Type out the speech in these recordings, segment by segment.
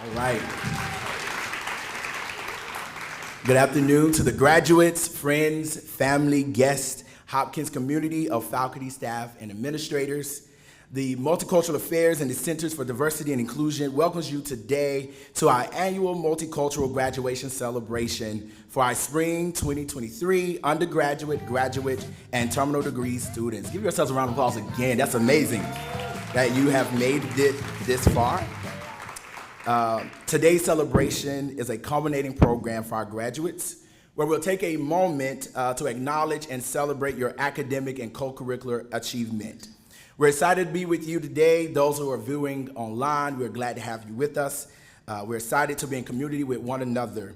All right. Good afternoon to the graduates, friends, family, guests, Hopkins community of faculty, staff, and administrators. The Multicultural Affairs and the Centers for Diversity and Inclusion welcomes you today to our annual Multicultural Graduation Celebration for our Spring 2023 undergraduate, graduate, and terminal degree students. Give yourselves a round of applause again. That's amazing that you have made it this far. Today's celebration is a culminating program for our graduates where we'll take a moment to acknowledge and celebrate your academic and co-curricular achievement. We're excited to be with you today. Those who are viewing online, we're glad to have you with us. We're excited to be in community with one another.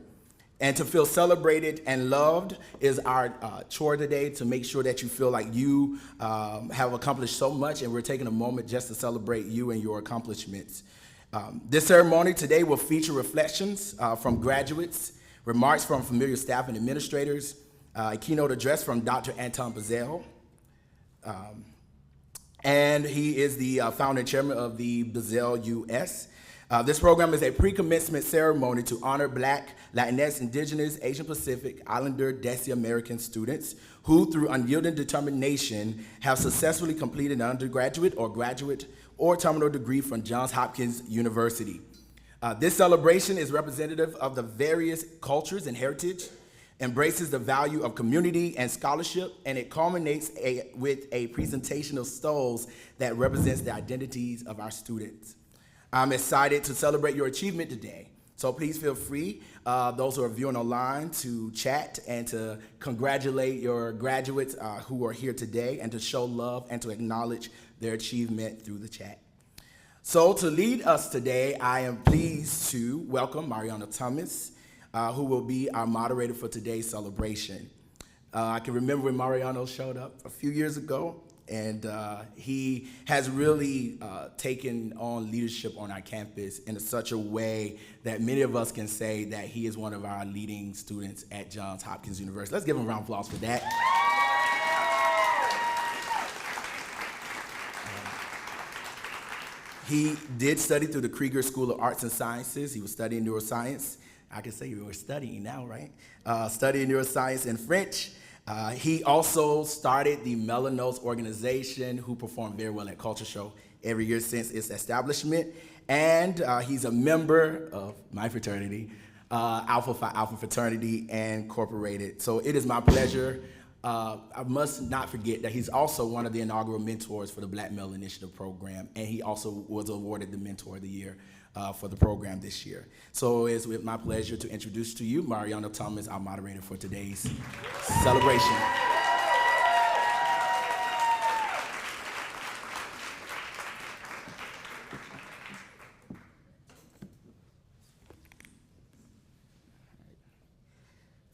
And to feel celebrated and loved is our chore today, to make sure that you feel like you have accomplished so much, and we're taking a moment just to celebrate you and your accomplishments. This ceremony today will feature reflections from graduates, remarks from familiar staff and administrators, a keynote address from Dr. Anton Bazell, and he is the founder and chairman of the Bazell US. This program is a pre-commencement ceremony to honor Black, Latinx, Indigenous, Asian Pacific, Islander, Desi American students who, through unyielding determination, have successfully completed an undergraduate or graduate or terminal degree from Johns Hopkins University. This celebration is representative of the various cultures and heritage, embraces the value of community and scholarship, and it culminates with a presentation of stoles that represents the identities of our students. I'm excited to celebrate your achievement today. So please feel free, those who are viewing online, to chat and to congratulate your graduates who are here today, and to show love and to acknowledge their achievement through the chat. So to lead us today, I am pleased to welcome Mariana Thomas, who will be our moderator for today's celebration. I can remember when Mariano showed up a few years ago, and he has really taken on leadership on our campus in such a way that many of us can say that he is one of our leading students at Johns Hopkins University. Let's give him a round of applause for that. He did study through the Krieger School of Arts and Sciences. He was studying neuroscience. I can say you were studying now, right? Studying neuroscience and French. He also started the Melanos organization, who performed very well at Culture Show every year since its establishment. And he's a member of my fraternity, Alpha Phi Alpha Fraternity Incorporated. So it is my pleasure. I must not forget that he's also one of the inaugural mentors for the Black Male Initiative program, and he also was awarded the Mentor of the Year for the program this year. So it's with my pleasure to introduce to you Mariana Thomas, our moderator for today's celebration.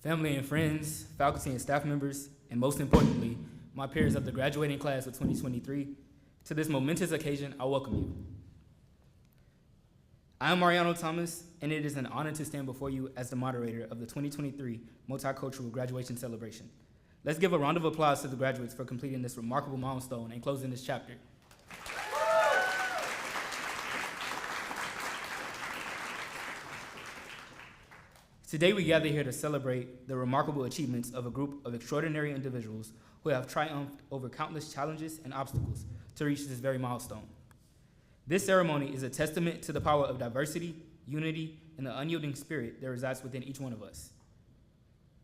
Family and friends, faculty and staff members, and most importantly, my peers of the graduating class of 2023, to this momentous occasion, I welcome you. I am Mariano Thomas, and it is an honor to stand before you as the moderator of the 2023 Multicultural Graduation Celebration. Let's give a round of applause to the graduates for completing this remarkable milestone and closing this chapter. Today we gather here to celebrate the remarkable achievements of a group of extraordinary individuals who have triumphed over countless challenges and obstacles to reach this very milestone. This ceremony is a testament to the power of diversity, unity, and the unyielding spirit that resides within each one of us.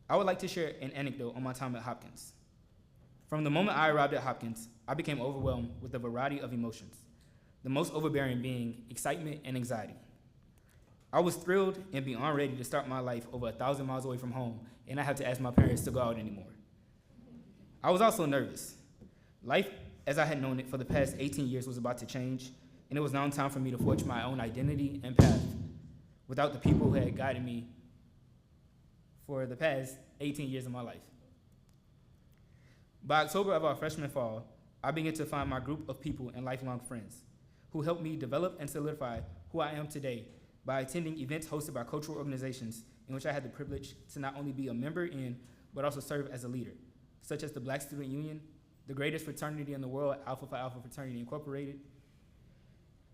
I would like to share an anecdote on my time at Hopkins. From the moment I arrived at Hopkins, I became overwhelmed with a variety of emotions, the most overbearing being excitement and anxiety. I was thrilled and beyond ready to start my life over 1,000 miles away from home, and I had to ask my parents to go out anymore. I was also nervous. Life, as I had known it for the past 18 years, was about to change, and it was now time for me to forge my own identity and path without the people who had guided me for the past 18 years of my life. By October of our freshman fall, I began to find my group of people and lifelong friends who helped me develop and solidify who I am today by attending events hosted by cultural organizations in which I had the privilege to not only be a member in, but also serve as a leader, such as the Black Student Union, the greatest fraternity in the world, Alpha Phi Alpha Fraternity Incorporated,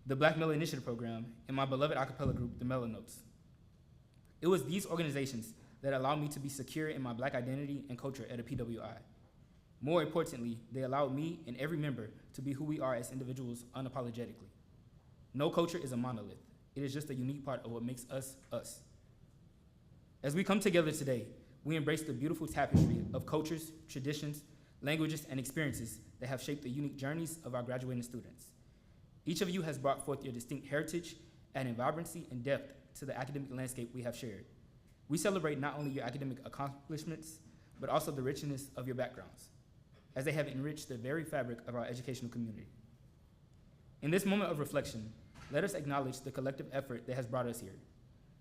the Black Male Initiative Program, and my beloved a cappella group, the Mellow Notes. It was these organizations that allowed me to be secure in my Black identity and culture at a PWI. More importantly, they allowed me and every member to be who we are as individuals unapologetically. No culture is a monolith. It is just a unique part of what makes us, us. As we come together today, we embrace the beautiful tapestry of cultures, traditions, languages, and experiences that have shaped the unique journeys of our graduating students. Each of you has brought forth your distinct heritage, adding vibrancy and depth to the academic landscape we have shared. We celebrate not only your academic accomplishments, but also the richness of your backgrounds, as they have enriched the very fabric of our educational community. In this moment of reflection, let us acknowledge the collective effort that has brought us here.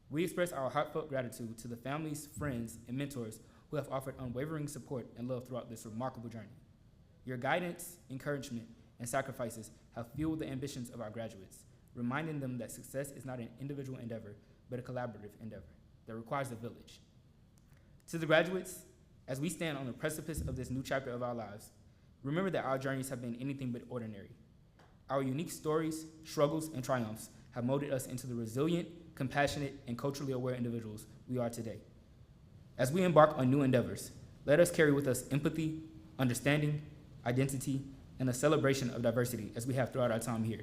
We express our heartfelt gratitude to the families, friends, and mentors who have offered unwavering support and love throughout this remarkable journey. Your guidance, encouragement, and sacrifices have fueled the ambitions of our graduates, reminding them that success is not an individual endeavor, but a collaborative endeavor that requires a village. To the graduates, as we stand on the precipice of this new chapter of our lives, remember that our journeys have been anything but ordinary. Our unique stories, struggles, and triumphs have molded us into the resilient, compassionate, and culturally aware individuals we are today. As we embark on new endeavors, let us carry with us empathy, understanding, identity, and a celebration of diversity as we have throughout our time here.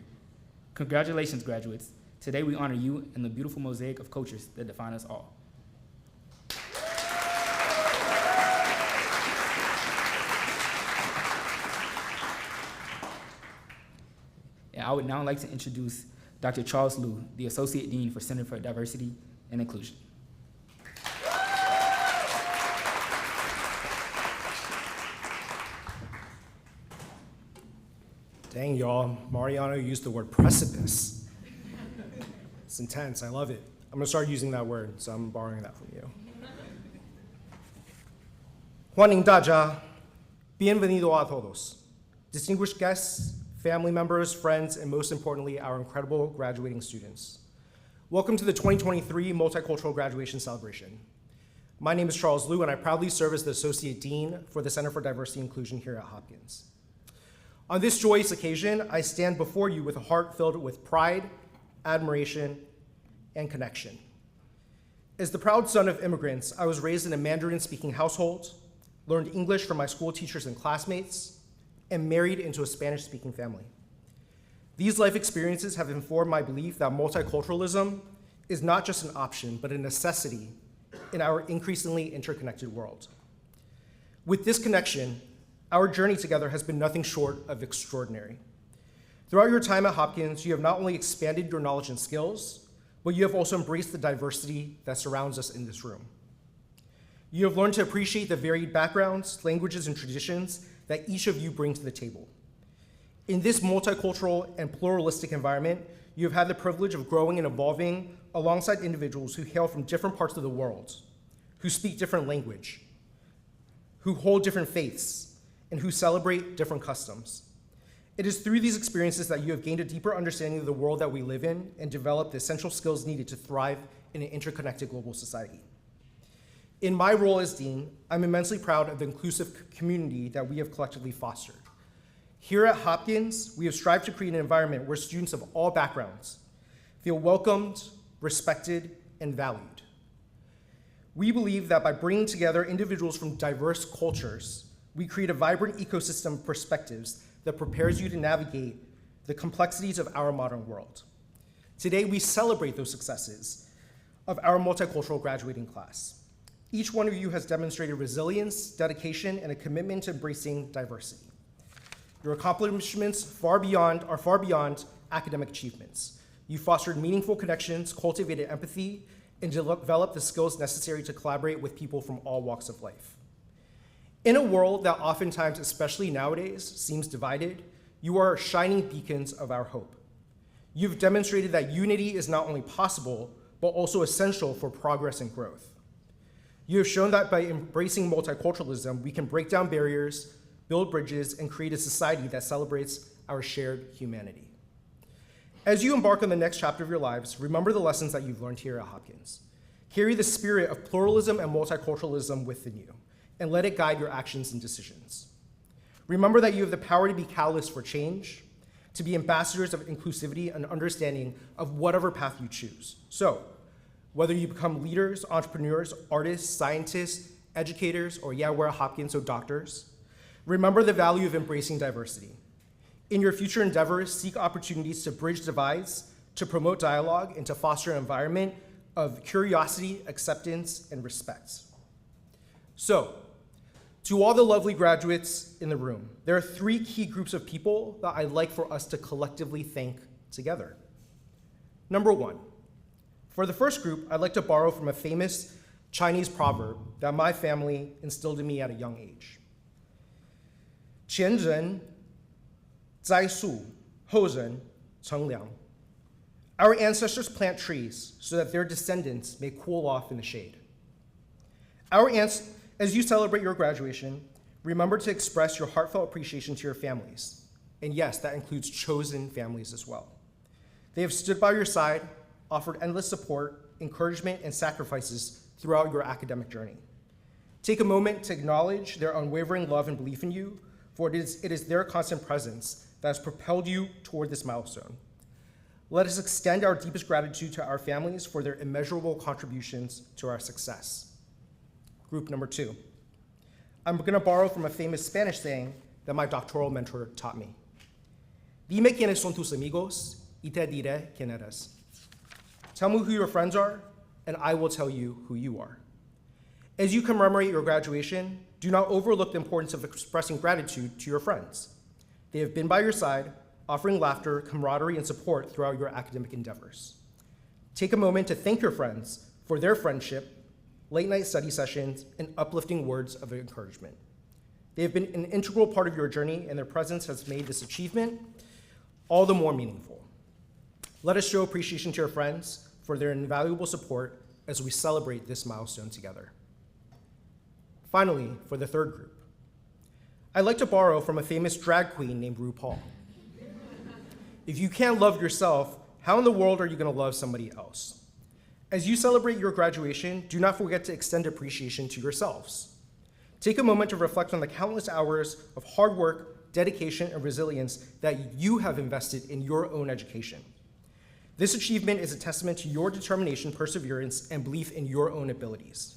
Congratulations, graduates. Today we honor you and the beautiful mosaic of cultures that define us all. And I would now like to introduce Dr. Charles Liu, the Associate Dean for Center for Diversity and Inclusion. Dang, y'all, Mariano used the word precipice. It's intense, I love it. I'm gonna start using that word, so I'm borrowing that from you. 欢迎大家, bienvenido a todos. Distinguished guests, family members, friends, and most importantly, our incredible graduating students. Welcome to the 2023 Multicultural Graduation Celebration. My name is Charles Liu, and I proudly serve as the Associate Dean for the Center for Diversity and Inclusion here at Hopkins. On this joyous occasion, I stand before you with a heart filled with pride, admiration, and connection. As the proud son of immigrants, I was raised in a Mandarin-speaking household, learned English from my school teachers and classmates, and married into a Spanish-speaking family. These life experiences have informed my belief that multiculturalism is not just an option, but a necessity in our increasingly interconnected world. With this connection, our journey together has been nothing short of extraordinary. Throughout your time at Hopkins, you have not only expanded your knowledge and skills, but you have also embraced the diversity that surrounds us in this room. You have learned to appreciate the varied backgrounds, languages, and traditions that each of you bring to the table. In this multicultural and pluralistic environment, you have had the privilege of growing and evolving alongside individuals who hail from different parts of the world, who speak different language, who hold different faiths, and who celebrate different customs. It is through these experiences that you have gained a deeper understanding of the world that we live in and developed the essential skills needed to thrive in an interconnected global society. In my role as Dean, I'm immensely proud of the inclusive community that we have collectively fostered. Here at Hopkins, we have strived to create an environment where students of all backgrounds feel welcomed, respected, and valued. We believe that by bringing together individuals from diverse cultures, we create a vibrant ecosystem of perspectives that prepares you to navigate the complexities of our modern world. Today, we celebrate those successes of our multicultural graduating class. Each one of you has demonstrated resilience, dedication, and a commitment to embracing diversity. Your accomplishments are far beyond academic achievements. You fostered meaningful connections, cultivated empathy, and developed the skills necessary to collaborate with people from all walks of life. In a world that oftentimes, especially nowadays, seems divided, you are shining beacons of our hope. You've demonstrated that unity is not only possible, but also essential for progress and growth. You have shown that by embracing multiculturalism, we can break down barriers, build bridges, and create a society that celebrates our shared humanity. As you embark on the next chapter of your lives, remember the lessons that you've learned here at Hopkins. Carry the spirit of pluralism and multiculturalism within you, and let it guide your actions and decisions. Remember that you have the power to be catalysts for change, to be ambassadors of inclusivity and understanding of whatever path you choose. So, whether you become leaders, entrepreneurs, artists, scientists, educators, or yeah, we're at Hopkins, so doctors, remember the value of embracing diversity. In your future endeavors, seek opportunities to bridge divides, to promote dialogue, and to foster an environment of curiosity, acceptance, and respect. So, to all the lovely graduates in the room, there are 3 key groups of people that I'd like for us to collectively thank together. Number 1, for the first group, I'd like to borrow from a famous Chinese proverb that my family instilled in me at a young age. 前人栽树，后人乘凉. Our ancestors plant trees so that their descendants may cool off in the shade. As you celebrate your graduation, remember to express your heartfelt appreciation to your families. And yes, that includes chosen families as well. They have stood by your side, offered endless support, encouragement, and sacrifices throughout your academic journey. Take a moment to acknowledge their unwavering love and belief in you, for it is their constant presence that has propelled you toward this milestone. Let us extend our deepest gratitude to our families for their immeasurable contributions to our success. Group number 2. I'm going to borrow from a famous Spanish saying that my doctoral mentor taught me. Dime quiénes son tus amigos, y te diré quién eres. Tell me who your friends are, and I will tell you who you are. As you commemorate your graduation, do not overlook the importance of expressing gratitude to your friends. They have been by your side, offering laughter, camaraderie, and support throughout your academic endeavors. Take a moment to thank your friends for their friendship, late-night study sessions, and uplifting words of encouragement. They have been an integral part of your journey, and their presence has made this achievement all the more meaningful. Let us show appreciation to your friends for their invaluable support as we celebrate this milestone together. Finally, for the third group, I'd like to borrow from a famous drag queen named RuPaul. If you can't love yourself, how in the world are you going to love somebody else? As you celebrate your graduation, do not forget to extend appreciation to yourselves. Take a moment to reflect on the countless hours of hard work, dedication, and resilience that you have invested in your own education. This achievement is a testament to your determination, perseverance, and belief in your own abilities.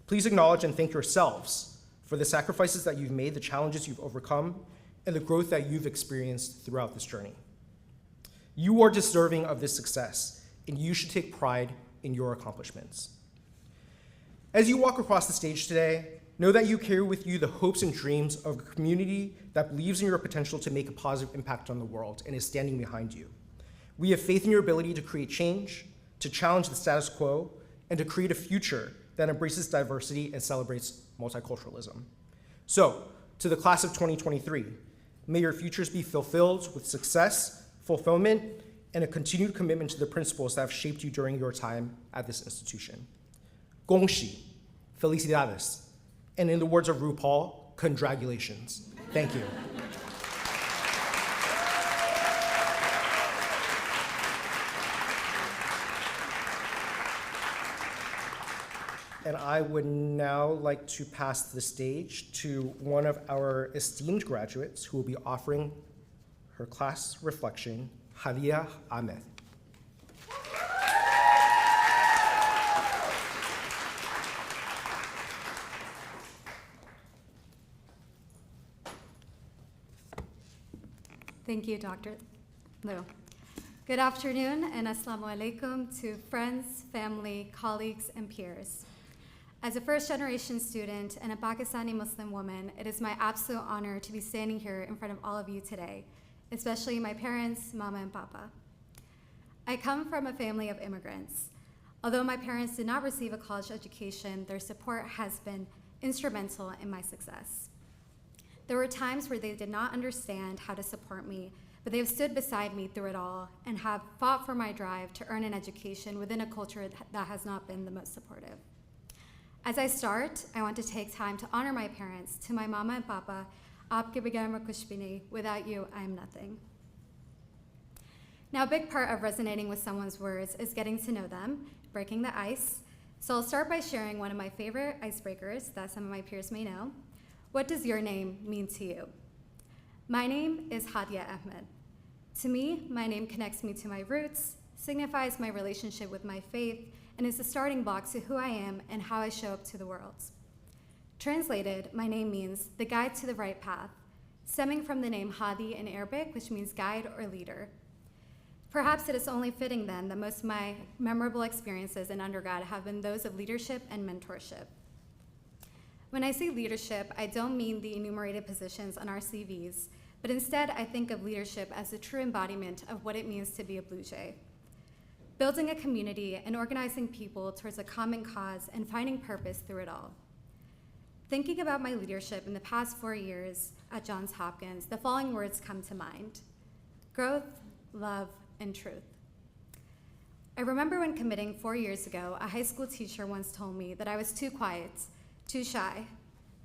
Please acknowledge and thank yourselves for the sacrifices that you've made, the challenges you've overcome, and the growth that you've experienced throughout this journey. You are deserving of this success, and you should take pride in your accomplishments. As you walk across the stage today, know that you carry with you the hopes and dreams of a community that believes in your potential to make a positive impact on the world and is standing behind you. We have faith in your ability to create change, to challenge the status quo, and to create a future that embraces diversity and celebrates multiculturalism. So, to the class of 2023, may your futures be fulfilled with success, fulfillment, and a continued commitment to the principles that have shaped you during your time at this institution. 恭喜, felicidades, and in the words of RuPaul, congratulations. Thank you. And I would now like to pass the stage to one of our esteemed graduates who will be offering her class reflection, Hadia Ahmed. Thank you, Dr. Liu. Good afternoon and assalamu alaikum to friends, family, colleagues, and peers. As a first-generation student and a Pakistani Muslim woman, it is my absolute honor to be standing here in front of all of you today, especially my parents, Mama and Papa. I come from a family of immigrants. Although my parents did not receive a college education, their support has been instrumental in my success. There were times where they did not understand how to support me, but they have stood beside me through it all and have fought for my drive to earn an education within a culture that has not been the most supportive. As I start, I want to take time to honor my parents. To my Mama and Papa, Aapke bagar main kuch bhi nahi. Without you, I am nothing. Now, a big part of resonating with someone's words is getting to know them, breaking the ice. So I'll start by sharing one of my favorite icebreakers that some of my peers may know. What does your name mean to you? My name is Hadia Ahmed. To me, my name connects me to my roots, signifies my relationship with my faith, and is the starting block to who I am and how I show up to the world. Translated, my name means the guide to the right path, stemming from the name Hadi in Arabic, which means guide or leader. Perhaps it is only fitting then that most of my memorable experiences in undergrad have been those of leadership and mentorship. When I say leadership, I don't mean the enumerated positions on our CVs, but instead I think of leadership as the true embodiment of what it means to be a Blue Jay. Building a community and organizing people towards a common cause and finding purpose through it all. Thinking about my leadership in the past 4 years at Johns Hopkins, the following words come to mind: growth, love, and truth. I remember when committing 4 years ago, a high school teacher once told me that I was too quiet, too shy.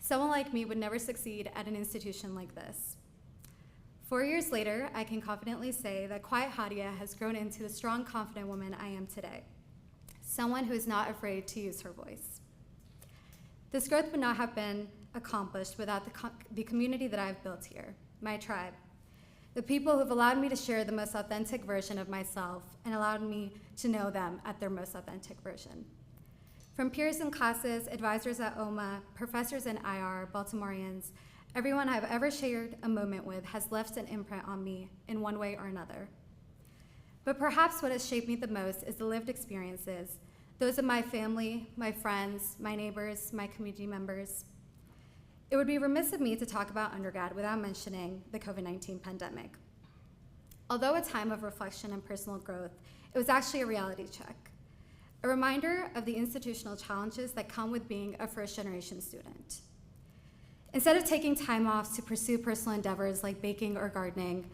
Someone like me would never succeed at an institution like this. 4 years later, I can confidently say that quiet Hadia has grown into the strong, confident woman I am today. Someone who is not afraid to use her voice. This growth would not have been accomplished without the community that I've built here, my tribe. The people who've allowed me to share the most authentic version of myself and allowed me to know them at their most authentic version. From peers in classes, advisors at OMA, professors in IR, Baltimoreans, everyone I've ever shared a moment with has left an imprint on me in one way or another. But perhaps what has shaped me the most is the lived experiences, those of my family, my friends, my neighbors, my community members. It would be remiss of me to talk about undergrad without mentioning the COVID-19 pandemic. Although a time of reflection and personal growth, it was actually a reality check, a reminder of the institutional challenges that come with being a first-generation student. Instead of taking time off to pursue personal endeavors like baking or gardening,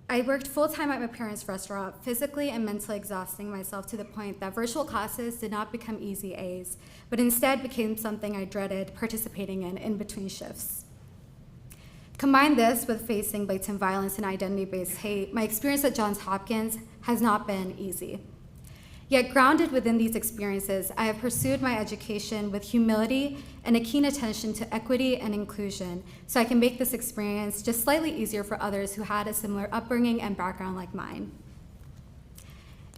I worked full-time at my parents' restaurant, physically and mentally exhausting myself to the point that virtual classes did not become easy A's, but instead became something I dreaded participating in between shifts. Combine this with facing blatant violence and identity-based hate, my experience at Johns Hopkins has not been easy. Yet grounded within these experiences, I have pursued my education with humility and a keen attention to equity and inclusion, so I can make this experience just slightly easier for others who had a similar upbringing and background like mine.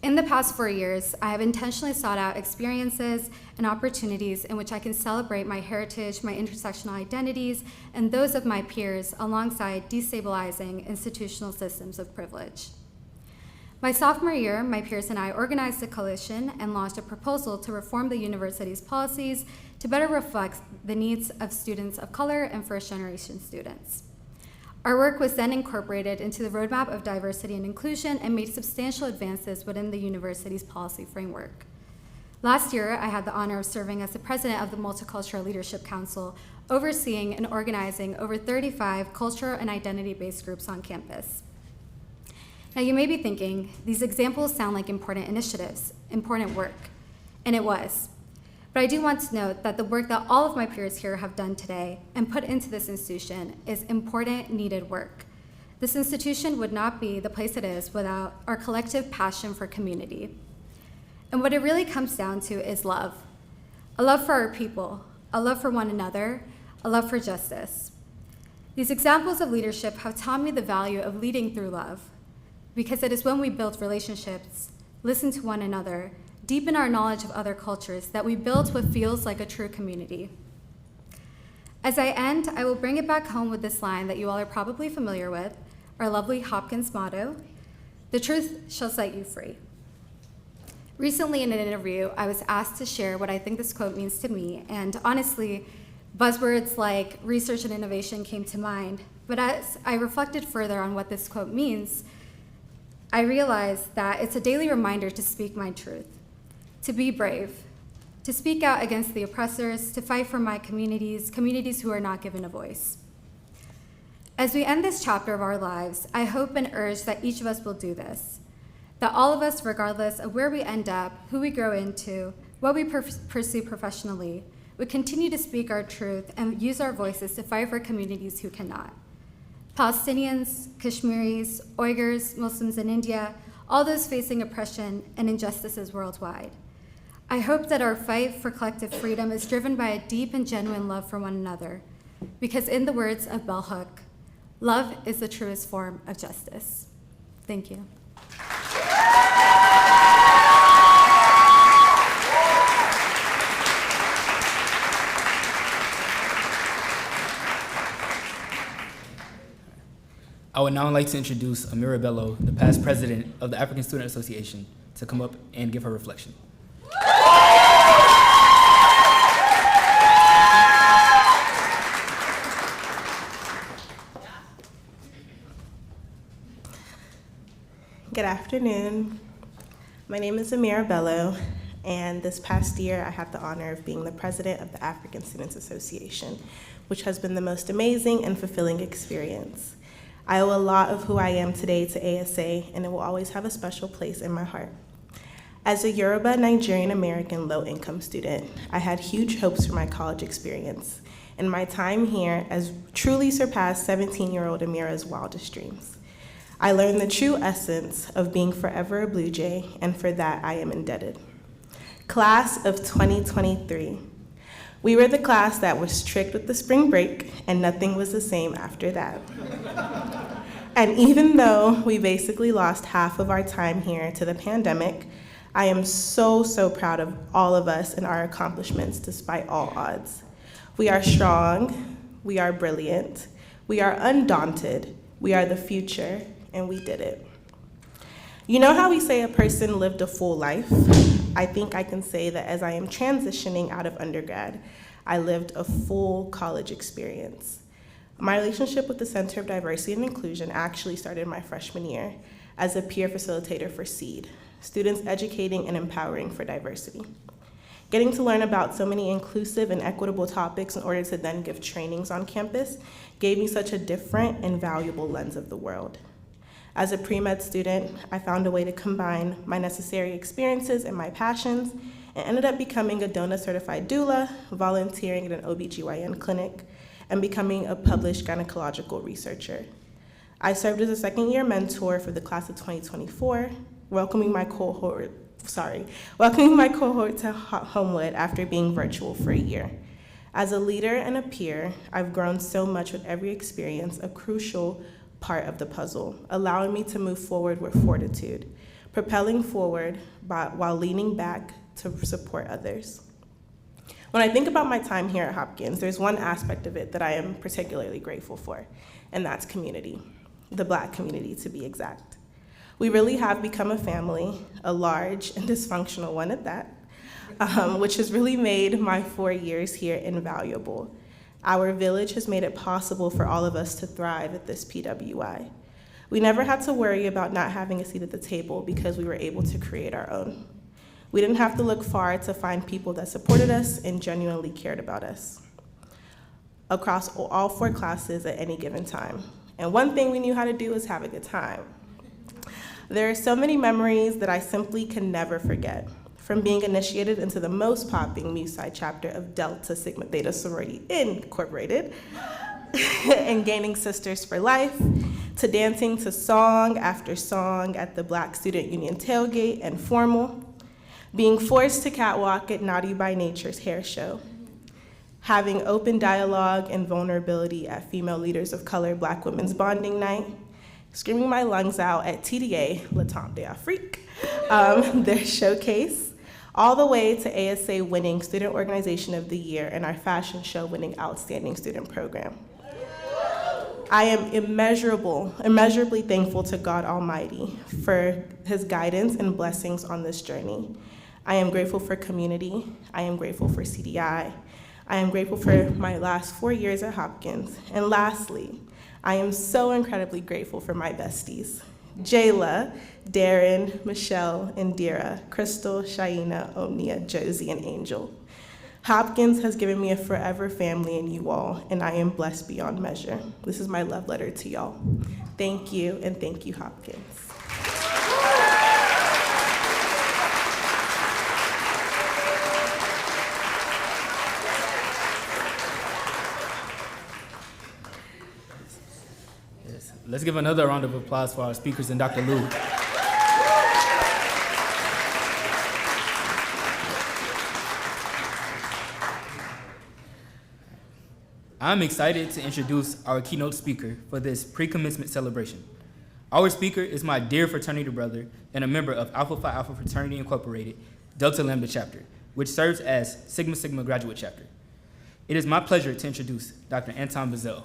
In the past 4 years, I have intentionally sought out experiences and opportunities in which I can celebrate my heritage, my intersectional identities, and those of my peers alongside destabilizing institutional systems of privilege. My sophomore year, my peers and I organized a coalition and launched a proposal to reform the university's policies to better reflect the needs of students of color and first-generation students. Our work was then incorporated into the roadmap of diversity and inclusion and made substantial advances within the university's policy framework. Last year, I had the honor of serving as the president of the Multicultural Leadership Council, overseeing and organizing over 35 cultural and identity-based groups on campus. Now you may be thinking, these examples sound like important initiatives, important work, and it was. But I do want to note that the work that all of my peers here have done today and put into this institution is important, needed work. This institution would not be the place it is without our collective passion for community. And what it really comes down to is love. A love for our people, a love for one another, a love for justice. These examples of leadership have taught me the value of leading through love, because it is when we build relationships, listen to one another, deepen our knowledge of other cultures, that we build what feels like a true community. As I end, I will bring it back home with this line that you all are probably familiar with, our lovely Hopkins motto: "The truth shall set you free." Recently in an interview, I was asked to share what I think this quote means to me, and honestly, buzzwords like research and innovation came to mind, but as I reflected further on what this quote means, I realized that it's a daily reminder to speak my truth, to be brave, to speak out against the oppressors, to fight for my communities who are not given a voice. As we end this chapter of our lives, I hope and urge that each of us will do this, that all of us, regardless of where we end up, who we grow into, what we pursue professionally, would continue to speak our truth and use our voices to fight for communities who cannot. Palestinians, Kashmiris, Uyghurs, Muslims in India, all those facing oppression and injustices worldwide. I hope that our fight for collective freedom is driven by a deep and genuine love for one another, because in the words of Bell Hook, love is the truest form of justice. Thank you. I would now like to introduce Amira Bello, the past president of the African Student Association, to come up and give her reflection. Good afternoon. My name is Amira Bello, and this past year I had the honor of being the president of the African Students Association, which has been the most amazing and fulfilling experience. I owe a lot of who I am today to ASA, and it will always have a special place in my heart. As a Yoruba Nigerian American low-income student, I had huge hopes for my college experience, and my time here has truly surpassed 17-year-old Amira's wildest dreams. I learned the true essence of being forever a Blue Jay, and for that I am indebted. Class of 2023. We were the class that was strict with the spring break, and nothing was the same after that. And even though we basically lost half of our time here to the pandemic, I am so proud of all of us and our accomplishments despite all odds. We are strong, we are brilliant, we are undaunted, we are the future, and we did it. You know how we say a person lived a full life? I think I can say that as I am transitioning out of undergrad, I lived a full college experience. My relationship with the Center of Diversity and Inclusion actually started my freshman year as a peer facilitator for SEED, Students Educating and Empowering for Diversity. Getting to learn about so many inclusive and equitable topics in order to then give trainings on campus gave me such a different and valuable lens of the world. As a pre-med student, I found a way to combine my necessary experiences and my passions, and ended up becoming a DONA certified doula, volunteering at an OBGYN clinic, and becoming a published gynecological researcher. I served as a second-year mentor for the class of 2024, welcoming my cohort to Homewood after being virtual for a year. As a leader and a peer, I've grown so much with every experience, a crucial part of the puzzle, allowing me to move forward with fortitude, propelling forward while leaning back to support others. When I think about my time here at Hopkins, there's one aspect of it that I am particularly grateful for, and that's community, the Black community to be exact. We really have become a family, a large and dysfunctional one at that, which has really made my 4 years here invaluable. Our village has made it possible for all of us to thrive at this PWI. We never had to worry about not having a seat at the table because we were able to create our own. We didn't have to look far to find people that supported us and genuinely cared about us across all 4 classes at any given time. And one thing we knew how to do is have a good time. There are so many memories that I simply can never forget. From being initiated into the most popping Mu Psi chapter of Delta Sigma Theta Sorority Incorporated, and gaining Sisters for Life, to dancing to song after song at the Black Student Union tailgate and formal, being forced to catwalk at Naughty by Nature's hair show, having open dialogue and vulnerability at Female Leaders of Color Black Women's Bonding Night, screaming my lungs out at TDA, Le Temps d'Afrique, their showcase, all the way to ASA winning Student Organization of the Year and our fashion show winning Outstanding Student Program. I am immeasurably thankful to God Almighty for his guidance and blessings on this journey. I am grateful for community. I am grateful for CDI. I am grateful for my last 4 years at Hopkins. And lastly, I am so incredibly grateful for my besties, Jayla, Darren, Michelle, Indira, Crystal, Shaina, Omnia, Josie, and Angel. Hopkins has given me a forever family in you all, and I am blessed beyond measure. This is my love letter to y'all. Thank you, and thank you, Hopkins. Yes. Let's give another round of applause for our speakers and Dr. Liu. I'm excited to introduce our keynote speaker for this pre-commencement celebration. Our speaker is my dear fraternity brother and a member of Alpha Phi Alpha Fraternity Incorporated, Delta Lambda Chapter, which serves as Sigma Sigma Graduate Chapter. It is my pleasure to introduce Dr. Anton Bazell.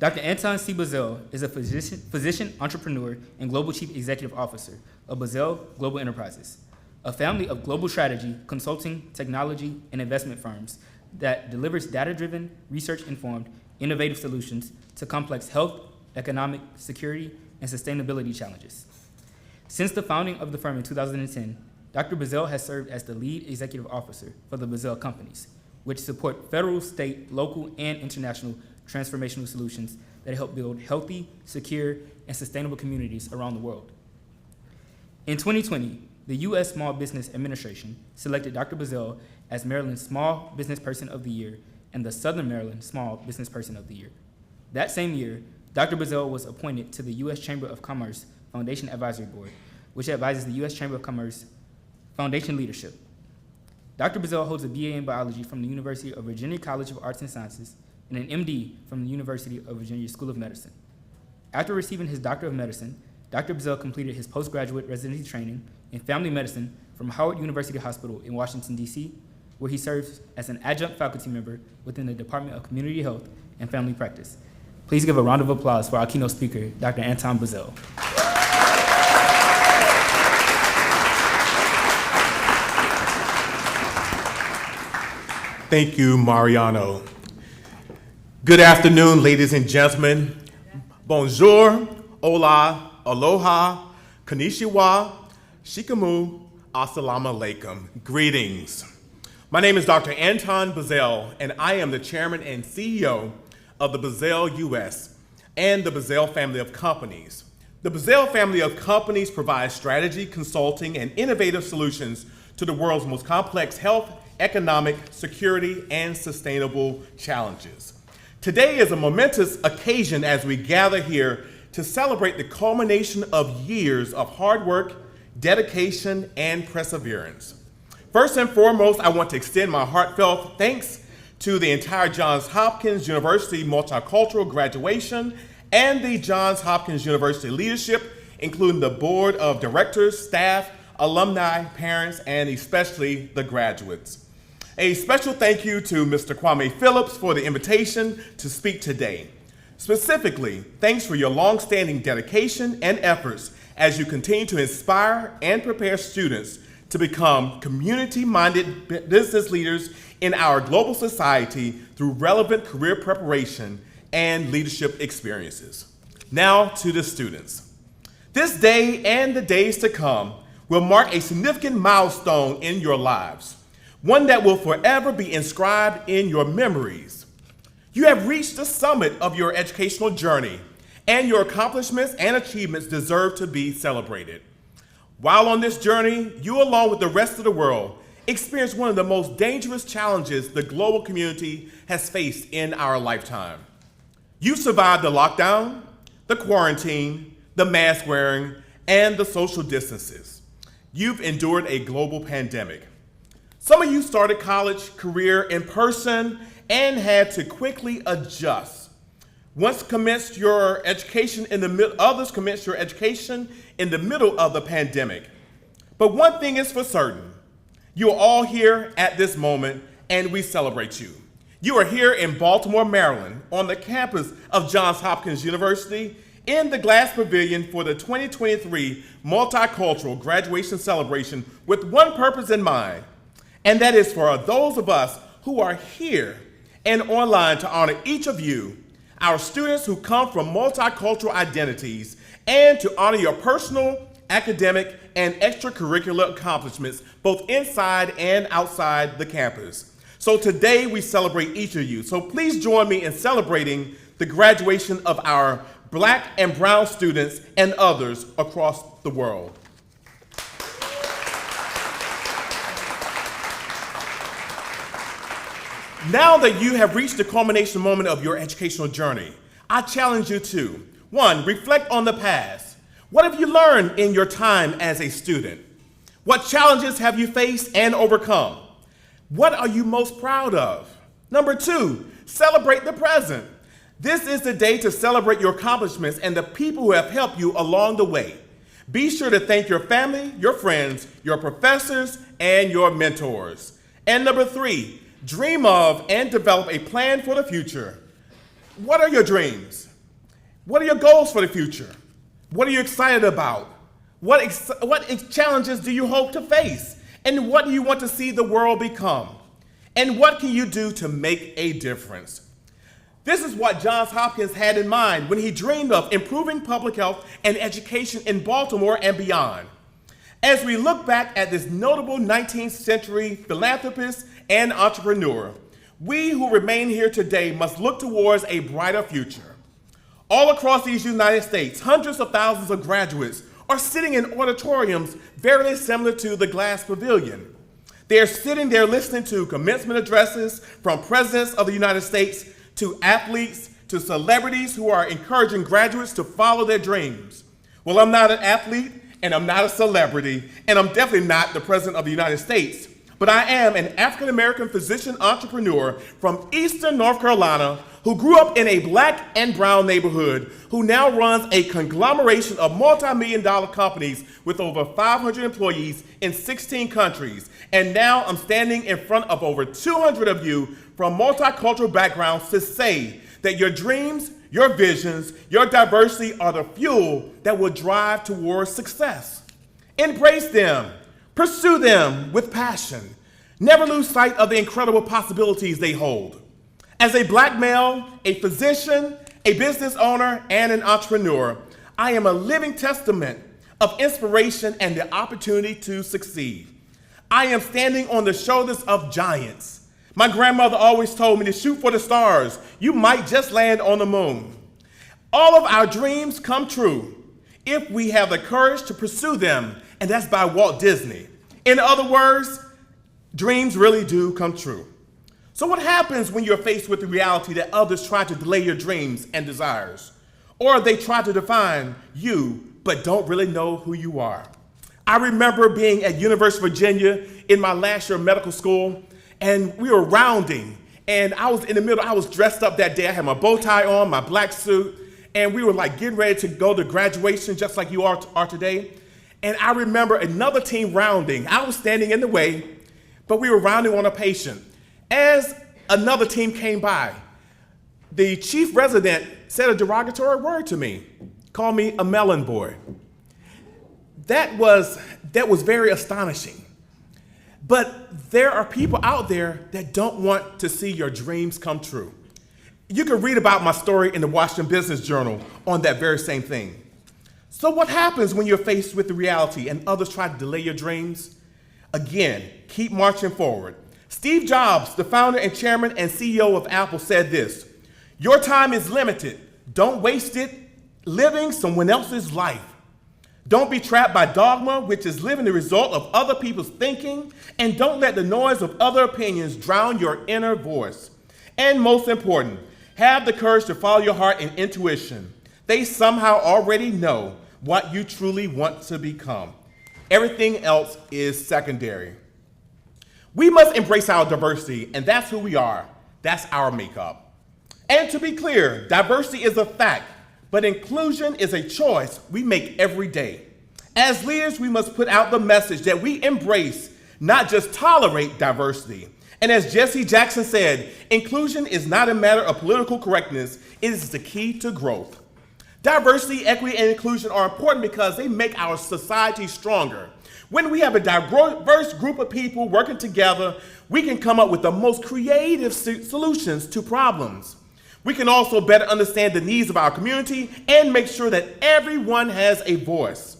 Dr. Anton C. Bazell is a physician, entrepreneur, and global chief executive officer of Bazell Global Enterprises, a family of global strategy, consulting, technology, and investment firms that delivers data-driven, research-informed, innovative solutions to complex health, economic, security, and sustainability challenges. Since the founding of the firm in 2010, Dr. Bazell has served as the lead executive officer for the Bazell Companies, which support federal, state, local, and international transformational solutions that help build healthy, secure, and sustainable communities around the world. In 2020, the U.S. Small Business Administration selected Dr. Bazell as Maryland's Small Business Person of the Year and the Southern Maryland Small Business Person of the Year. That same year, Dr. Bazell was appointed to the U.S. Chamber of Commerce Foundation Advisory Board, which advises the U.S. Chamber of Commerce Foundation leadership. Dr. Bazell holds a BA in biology from the University of Virginia College of Arts and Sciences and an MD from the University of Virginia School of Medicine. After receiving his Doctor of Medicine, Dr. Bazell completed his postgraduate residency training in family medicine from Howard University Hospital in Washington, D.C., where he serves as an adjunct faculty member within the Department of Community Health and Family Practice. Please give a round of applause for our keynote speaker, Dr. Anton Bazell. Thank you, Mariano. Good afternoon, ladies and gentlemen. Bonjour, hola, aloha, konnichiwa, shikamu, assalamu alaikum. Greetings. My name is Dr. Anton Bazell, and I am the chairman and CEO of the Bazell US and the Bazell family of companies. The Bazell family of companies provides strategy, consulting, and innovative solutions to the world's most complex health, economic, security, and sustainable challenges. Today is a momentous occasion as we gather here to celebrate the culmination of years of hard work, dedication, and perseverance. First and foremost, I want to extend my heartfelt thanks to the entire Johns Hopkins University Multicultural graduation and the Johns Hopkins University leadership, including the board of directors, staff, alumni, parents, and especially the graduates. A special thank you to Mr. Kwame Phillips for the invitation to speak today. Specifically, thanks for your long-standing dedication and efforts as you continue to inspire and prepare students to become community-minded business leaders in our global society through relevant career preparation and leadership experiences. Now to the students. This day and the days to come will mark a significant milestone in your lives, one that will forever be inscribed in your memories. You have reached the summit of your educational journey, and your accomplishments and achievements deserve to be celebrated. While on this journey, you, along with the rest of the world, experienced one of the most dangerous challenges the global community has faced in our lifetime. You survived the lockdown, the quarantine, the mask wearing, and the social distances. You've endured a global pandemic. Some of you started college career in person and had to quickly adjust. Others commenced your education in the middle of the pandemic. But one thing is for certain, you are all here at this moment, and we celebrate you. You are here in Baltimore, Maryland, on the campus of Johns Hopkins University, in the Glass Pavilion for the 2023 Multicultural Graduation Celebration with one purpose in mind, and that is for those of us who are here and online to honor each of you, our students who come from multicultural identities, and to honor your personal, academic, and extracurricular accomplishments both inside and outside the campus. So today we celebrate each of you. So please join me in celebrating the graduation of our Black and brown students and others across the world. Now that you have reached the culmination moment of your educational journey, I challenge you to, 1, reflect on the past. What have you learned in your time as a student? What challenges have you faced and overcome? What are you most proud of? Number 2, celebrate the present. This is the day to celebrate your accomplishments and the people who have helped you along the way. Be sure to thank your family, your friends, your professors, and your mentors. And number 3, dream of and develop a plan for the future. What are your dreams? What are your goals for the future? What are you excited about? What challenges do you hope to face? And what do you want to see the world become? And what can you do to make a difference? This is what Johns Hopkins had in mind when he dreamed of improving public health and education in Baltimore and beyond. As we look back at this notable 19th century philanthropist and entrepreneur, we who remain here today must look towards a brighter future. All across these United States, hundreds of thousands of graduates are sitting in auditoriums very similar to the Glass Pavilion. They're sitting there listening to commencement addresses from presidents of the United States, to athletes, to celebrities who are encouraging graduates to follow their dreams. Well, I'm not an athlete, and I'm not a celebrity, and I'm definitely not the president of the United States, but I am an African-American physician entrepreneur from Eastern North Carolina who grew up in a black and brown neighborhood, who now runs a conglomeration of multi-million-dollar companies with over 500 employees in 16 countries. And now I'm standing in front of over 200 of you from multicultural backgrounds to say that your dreams, your visions, your diversity are the fuel that will drive towards success. Embrace them, pursue them with passion. Never lose sight of the incredible possibilities they hold. As a black male, a physician, a business owner, and an entrepreneur, I am a living testament of inspiration and the opportunity to succeed. I am standing on the shoulders of giants. My grandmother always told me to shoot for the stars. You might just land on the moon. All of our dreams come true if we have the courage to pursue them, and that's by Walt Disney. In other words, dreams really do come true. So what happens when you're faced with the reality that others try to delay your dreams and desires? Or they try to define you, but don't really know who you are? I remember being at University of Virginia in my last year of medical school, and we were rounding, and I was in the middle. I was dressed up that day. I had my bow tie on, my black suit, and we were like getting ready to go to graduation just like you are today. And I remember another team rounding. I was standing in the way, but we were rounding on a patient. As another team came by, the chief resident said a derogatory word to me, called me a melon boy. That was very astonishing. But there are people out there that don't want to see your dreams come true. You can read about my story in the Washington Business Journal on that very same thing. So what happens when you're faced with the reality and others try to delay your dreams? Again, keep marching forward. Steve Jobs, the founder and chairman and CEO of Apple, said this: "Your time is limited. Don't waste it living someone else's life. Don't be trapped by dogma, which is living the result of other people's thinking, and don't let the noise of other opinions drown your inner voice. And most important, have the courage to follow your heart and intuition. They somehow already know what you truly want to become. Everything else is secondary." We must embrace our diversity, and that's who we are. That's our makeup. And to be clear, diversity is a fact, but inclusion is a choice we make every day. As leaders, we must put out the message that we embrace, not just tolerate diversity. And as Jesse Jackson said, inclusion is not a matter of political correctness, it is the key to growth. Diversity, equity, and inclusion are important because they make our society stronger. When we have a diverse group of people working together, we can come up with the most creative solutions to problems. We can also better understand the needs of our community and make sure that everyone has a voice.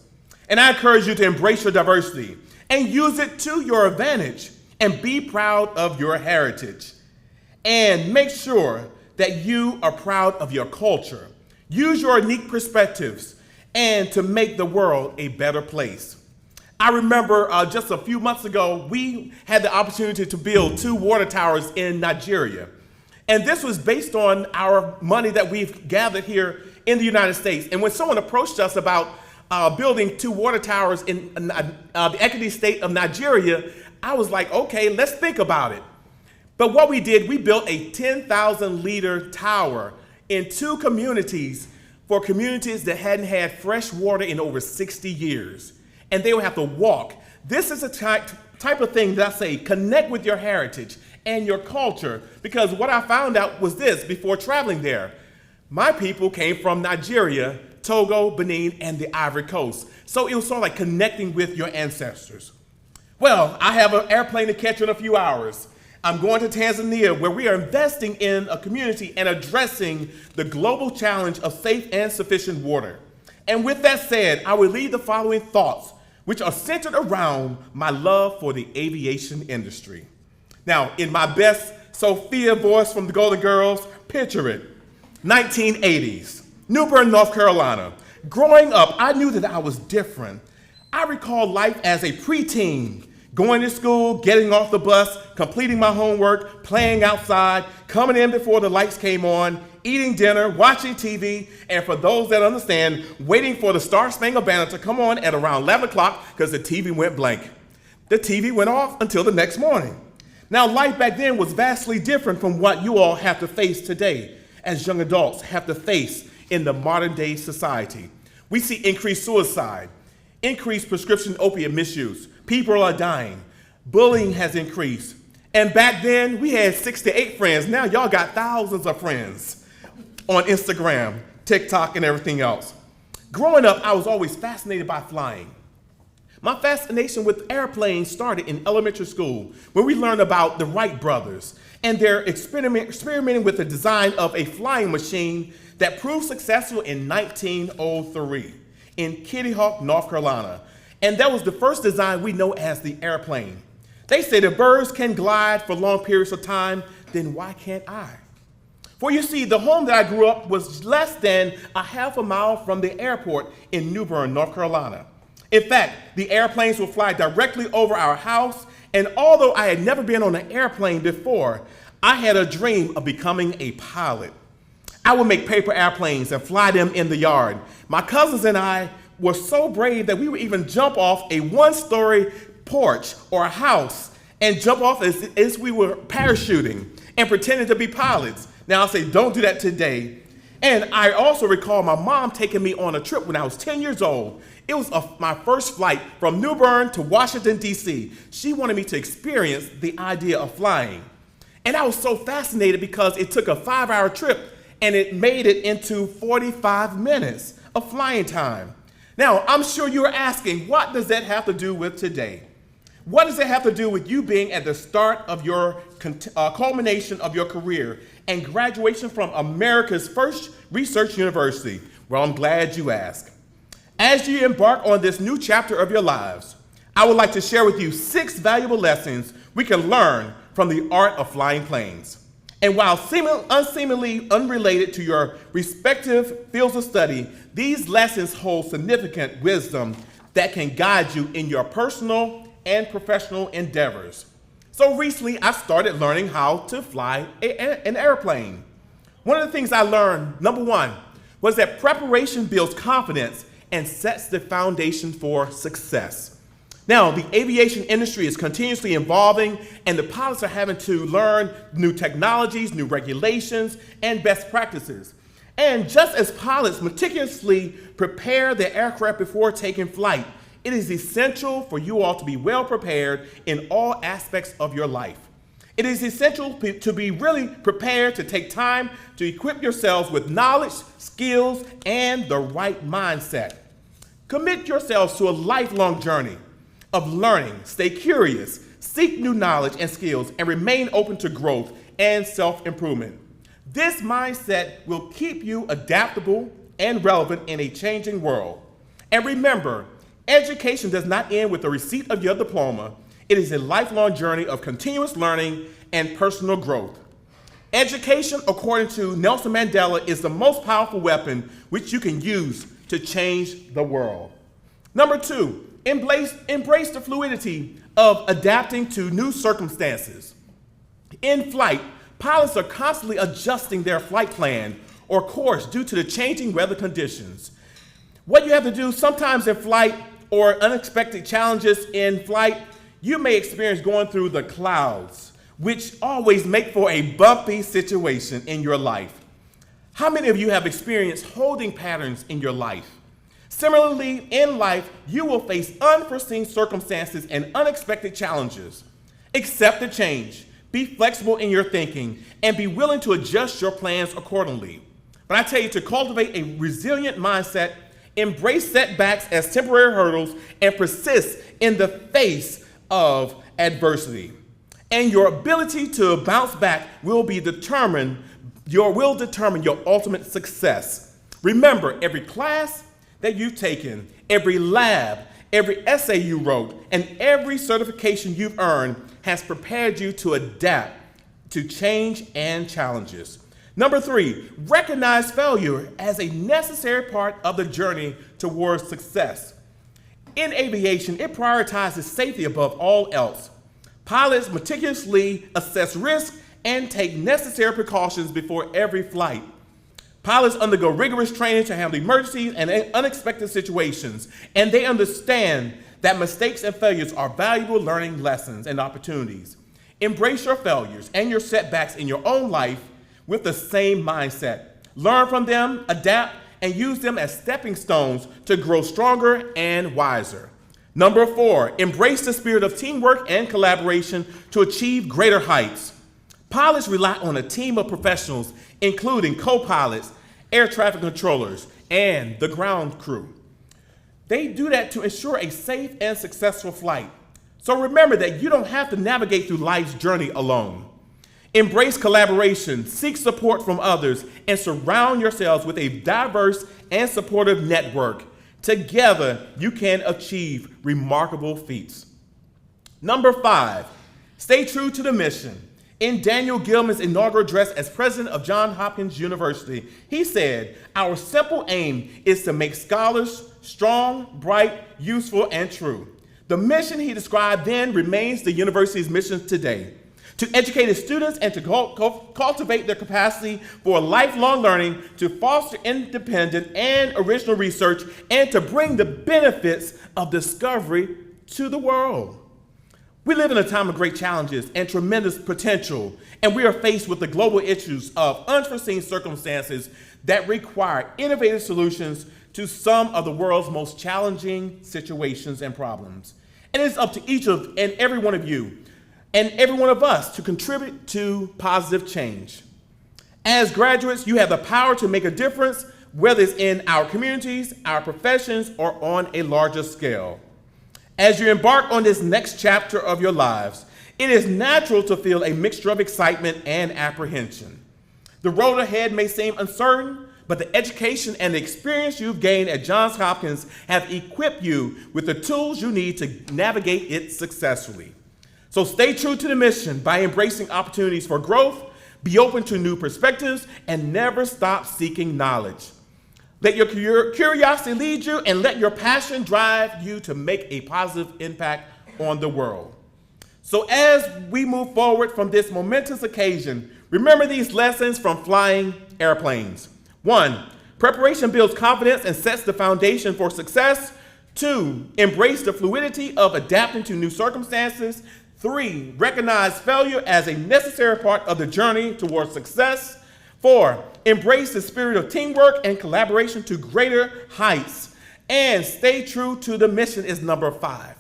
And I encourage you to embrace your diversity and use it to your advantage, and be proud of your heritage. And make sure that you are proud of your culture. Use your unique perspectives and to make the world a better place. I remember just a few months ago, we had the opportunity to build 2 water towers in Nigeria. And this was based on our money that we've gathered here in the United States. And when someone approached us about building 2 water towers in the Ekiti state of Nigeria, I was like, okay, let's think about it. But what we did, we built a 10,000 liter tower in 2 communities for communities that hadn't had fresh water in over 60 years. And they would have to walk. This is a type of thing that I say, connect with your heritage and your culture, because what I found out was this before traveling there. My people came from Nigeria, Togo, Benin, and the Ivory Coast. So it was sort of like connecting with your ancestors. Well, I have an airplane to catch in a few hours. I'm going to Tanzania, where we are investing in a community and addressing the global challenge of safe and sufficient water. And with that said, I will leave the following thoughts, which are centered around my love for the aviation industry. Now, in my best Sophia voice from the Golden Girls, picture it. 1980s, New Bern, North Carolina. Growing up, I knew that I was different. I recall life as a preteen, going to school, getting off the bus, completing my homework, playing outside, coming in before the lights came on, eating dinner, watching TV, and for those that understand, waiting for the Star Spangled Banner to come on at around 11 o'clock because the TV went blank. The TV went off until the next morning. Now, life back then was vastly different from what you all have to face today as young adults have to face in the modern day society. We see increased suicide, increased prescription opiate misuse. People are dying. Bullying has increased. And back then, we had 6 to 8 friends. Now y'all got thousands of friends on Instagram, TikTok, and everything else. Growing up, I was always fascinated by flying. My fascination with airplanes started in elementary school, where we learned about the Wright brothers and their experimenting with the design of a flying machine that proved successful in 1903 in Kitty Hawk, North Carolina. And that was the first design we know as the airplane. They say the birds can glide for long periods of time, then why can't I? For you see, the home that I grew up was less than a half a mile from the airport in New Bern, North Carolina. In fact, the airplanes would fly directly over our house, and although I had never been on an airplane before, I had a dream of becoming a pilot. I would make paper airplanes and fly them in the yard. My cousins and I were so brave that we would even jump off a 1-story porch or a house and jump off as we were parachuting and pretending to be pilots. Now I'll say, don't do that today. And I also recall my mom taking me on a trip when I was 10 years old. It was my first flight from New Bern to Washington, D.C. She wanted me to experience the idea of flying. And I was so fascinated because it took a 5-hour trip and it made it into 45 minutes of flying time. Now, I'm sure you're asking, what does that have to do with today? What does it have to do with you being at the start of your culmination of your career and graduation from America's first research university? Well, I'm glad you asked. As you embark on this new chapter of your lives, I would like to share with you 6 valuable lessons we can learn from the art of flying planes. And while unseemingly unrelated to your respective fields of study, these lessons hold significant wisdom that can guide you in your personal and professional endeavors. So recently, I started learning how to fly an airplane. One of the things I learned, number 1, was that preparation builds confidence and sets the foundation for success. Now, the aviation industry is continuously evolving, and the pilots are having to learn new technologies, new regulations, and best practices. And just as pilots meticulously prepare their aircraft before taking flight, it is essential for you all to be well prepared in all aspects of your life. It is essential to be really prepared to take time to equip yourselves with knowledge, skills, and the right mindset. Commit yourselves to a lifelong journey of learning. Stay curious, seek new knowledge and skills, and remain open to growth and self-improvement. This mindset will keep you adaptable and relevant in a changing world. And remember, education does not end with the receipt of your diploma. It is a lifelong journey of continuous learning and personal growth. Education, according to Nelson Mandela, is the most powerful weapon which you can use to change the world. Number 2, embrace the fluidity of adapting to new circumstances. In flight, pilots are constantly adjusting their flight plan or course due to the changing weather conditions. What you have to do sometimes in flight or unexpected challenges in flight, you may experience going through the clouds, which always make for a bumpy situation in your life. How many of you have experienced holding patterns in your life? Similarly, in life, you will face unforeseen circumstances and unexpected challenges. Accept the change, be flexible in your thinking, and be willing to adjust your plans accordingly. But I tell you, to cultivate a resilient mindset, embrace setbacks as temporary hurdles, and persist in the face of adversity. And your ability to bounce back will determine your ultimate success. Remember, every class that you've taken, every lab, every essay you wrote, and every certification you've earned has prepared you to adapt to change and challenges. Number 3, recognize failure as a necessary part of the journey towards success. In aviation, it prioritizes safety above all else. Pilots meticulously assess risk and take necessary precautions before every flight. Pilots undergo rigorous training to handle emergencies and unexpected situations, and they understand that mistakes and failures are valuable learning lessons and opportunities. Embrace your failures and your setbacks in your own life with the same mindset. Learn from them, adapt, and use them as stepping stones to grow stronger and wiser. Number 4, embrace the spirit of teamwork and collaboration to achieve greater heights. Pilots rely on a team of professionals, including co-pilots, air traffic controllers, and the ground crew. They do that to ensure a safe and successful flight. So remember that you don't have to navigate through life's journey alone. Embrace collaboration, seek support from others, and surround yourselves with a diverse and supportive network. Together, you can achieve remarkable feats. Number 5, stay true to the mission. In Daniel Gilman's inaugural address as president of Johns Hopkins University, he said, "Our simple aim is to make scholars strong, bright, useful, and true." The mission he described then remains the university's mission today: to educate its students and to cultivate their capacity for lifelong learning, to foster independent and original research, and to bring the benefits of discovery to the world. We live in a time of great challenges and tremendous potential, and we are faced with the global issues of unforeseen circumstances that require innovative solutions to some of the world's most challenging situations and problems. And it's up to each and every one of you and every one of us to contribute to positive change. As graduates, you have the power to make a difference, whether it's in our communities, our professions, or on a larger scale. As you embark on this next chapter of your lives, it is natural to feel a mixture of excitement and apprehension. The road ahead may seem uncertain, but the education and the experience you've gained at Johns Hopkins have equipped you with the tools you need to navigate it successfully. So stay true to the mission by embracing opportunities for growth, be open to new perspectives, and never stop seeking knowledge. Let your curiosity lead you, and let your passion drive you to make a positive impact on the world. So as we move forward from this momentous occasion, remember these lessons from flying airplanes. 1, preparation builds confidence and sets the foundation for success. 2, embrace the fluidity of adapting to new circumstances. 3, recognize failure as a necessary part of the journey towards success. 4, embrace the spirit of teamwork and collaboration to greater heights. And stay true to the mission is number 5.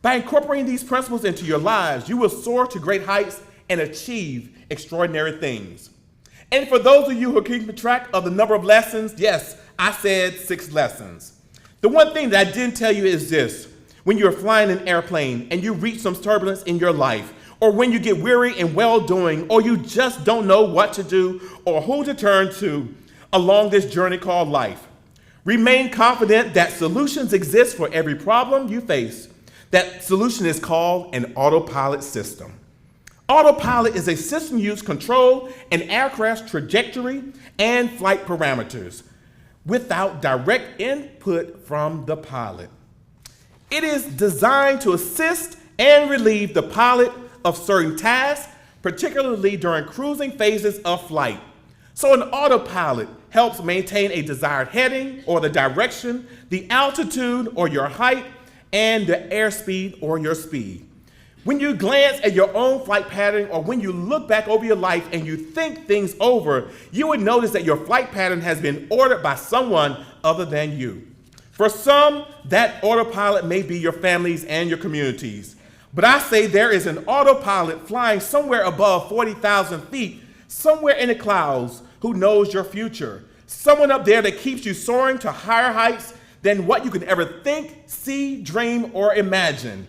By incorporating these principles into your lives, you will soar to great heights and achieve extraordinary things. And for those of you who are keeping track of the number of lessons, yes, I said 6 lessons. The one thing that I didn't tell you is this: when you're flying an airplane and you reach some turbulence in your life, or when you get weary in well-doing, or you just don't know what to do or who to turn to along this journey called life, remain confident that solutions exist for every problem you face. That solution is called an autopilot system. Autopilot is a system used to control an aircraft's trajectory and flight parameters without direct input from the pilot. It is designed to assist and relieve the pilot of certain tasks, particularly during cruising phases of flight. So an autopilot helps maintain a desired heading or the direction, the altitude or your height, and the airspeed or your speed. When you glance at your own flight pattern, or when you look back over your life and you think things over, you would notice that your flight pattern has been ordered by someone other than you. For some, that autopilot may be your families and your communities. But I say there is an autopilot flying somewhere above 40,000 feet, somewhere in the clouds, who knows your future. Someone up there that keeps you soaring to higher heights than what you could ever think, see, dream, or imagine.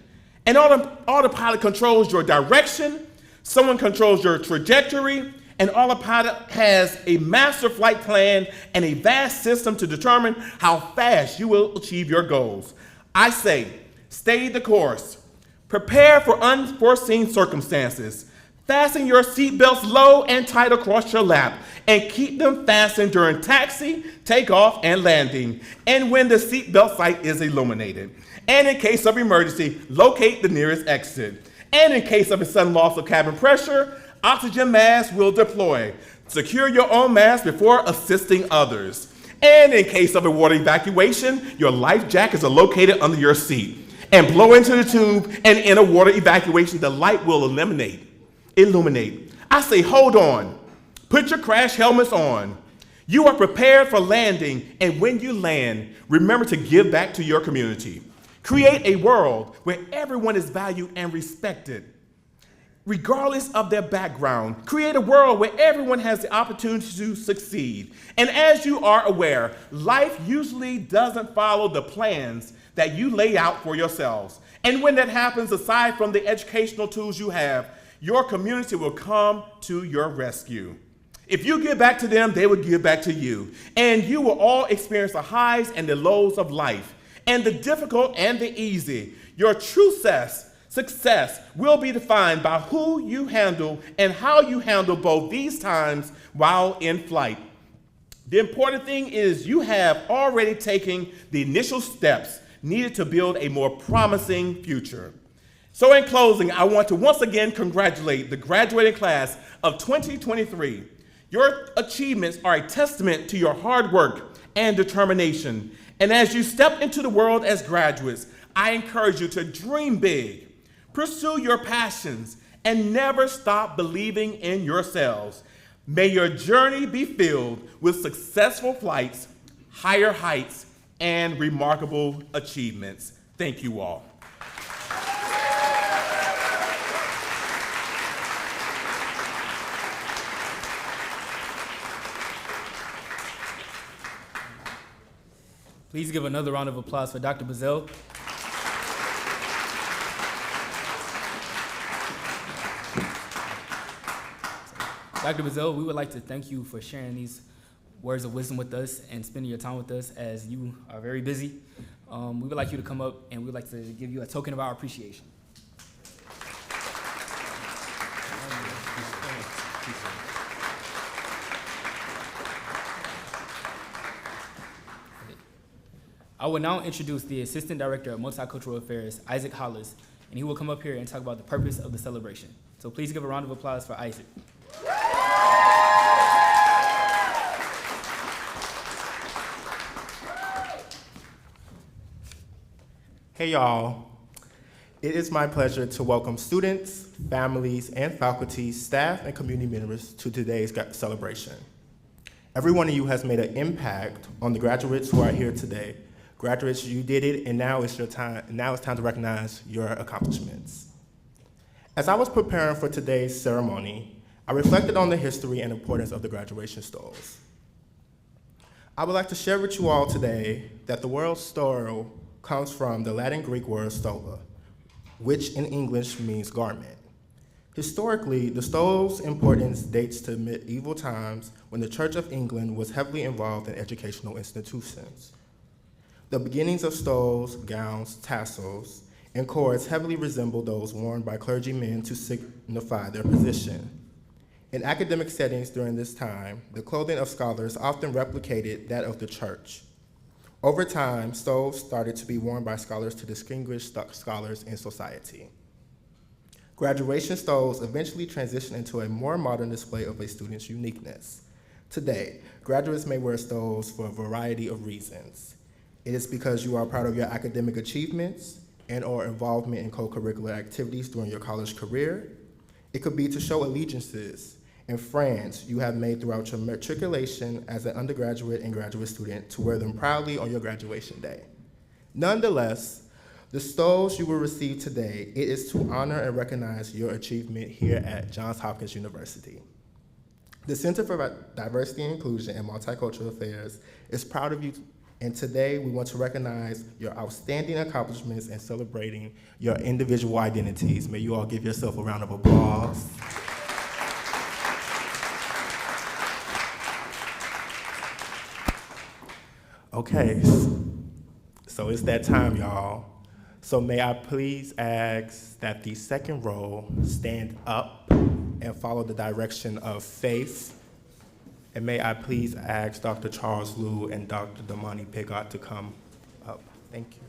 And autopilot controls your direction, someone controls your trajectory, and autopilot has a master flight plan and a vast system to determine how fast you will achieve your goals. I say, stay the course. Prepare for unforeseen circumstances. Fasten your seatbelts low and tight across your lap, and keep them fastened during taxi, takeoff, and landing, and when the seatbelt sight is illuminated. And in case of emergency, locate the nearest exit. And in case of a sudden loss of cabin pressure, oxygen masks will deploy. Secure your own mask before assisting others. And in case of a water evacuation, your life jackets are located under your seat. And blow into the tube, and in a water evacuation, the light will illuminate. I say, hold on. Put your crash helmets on. You are prepared for landing, and when you land, remember to give back to your community. Create a world where everyone is valued and respected, regardless of their background. Create a world where everyone has the opportunity to succeed. And as you are aware, life usually doesn't follow the plans that you lay out for yourselves. And when that happens, aside from the educational tools you have, your community will come to your rescue. If you give back to them, they will give back to you. And you will all experience the highs and the lows of life, and the difficult and the easy. Your true success will be defined by who you handle and how you handle both these times while in flight. The important thing is you have already taken the initial steps needed to build a more promising future. So in closing, I want to once again congratulate the graduating class of 2023. Your achievements are a testament to your hard work and determination. And as you step into the world as graduates, I encourage you to dream big, pursue your passions, and never stop believing in yourselves. May your journey be filled with successful flights, higher heights, and remarkable achievements. Thank you all. Please give another round of applause for Dr. Bazell. Dr. Bazell, we would like to thank you for sharing these words of wisdom with us and spending your time with us as you are very busy. We would like you to come up, and we would like to give you a token of our appreciation. I will now introduce the Assistant Director of Multicultural Affairs, Isaac Hollis, and he will come up here and talk about the purpose of the celebration. So please give a round of applause for Isaac. Hey y'all, it is my pleasure to welcome students, families, and faculty, staff, and community members to today's celebration. Every one of you has made an impact on the graduates who are here today. Graduates, you did it, and now it's your time. Now it's time to recognize your accomplishments. As I was preparing for today's ceremony, I reflected on the history and importance of the graduation stoles. I would like to share with you all today that the word stole comes from the Latin Greek word stola, which in English means garment. Historically, the stole's importance dates to medieval times when the Church of England was heavily involved in educational institutions. The beginnings of stoles, gowns, tassels, and cords heavily resemble those worn by clergymen to signify their position. In academic settings during this time, the clothing of scholars often replicated that of the church. Over time, stoles started to be worn by scholars to distinguish scholars in society. Graduation stoles eventually transitioned into a more modern display of a student's uniqueness. Today, graduates may wear stoles for a variety of reasons. It is because you are proud of your academic achievements, and or involvement in co-curricular activities during your college career. It could be to show allegiances and friends you have made throughout your matriculation as an undergraduate and graduate student to wear them proudly on your graduation day. Nonetheless, the stoles you will receive today, it is to honor and recognize your achievement here at Johns Hopkins University. The Center for Diversity and Inclusion and Multicultural Affairs is proud of you, and today we want to recognize your outstanding accomplishments and celebrating your individual identities. May you all give yourself a round of applause. Okay, so it's that time, y'all. So may I please ask that the second row stand up and follow the direction of Faith. And may I please ask Dr. Charles Liu and Dr. Damani Piggott to come up. Thank you.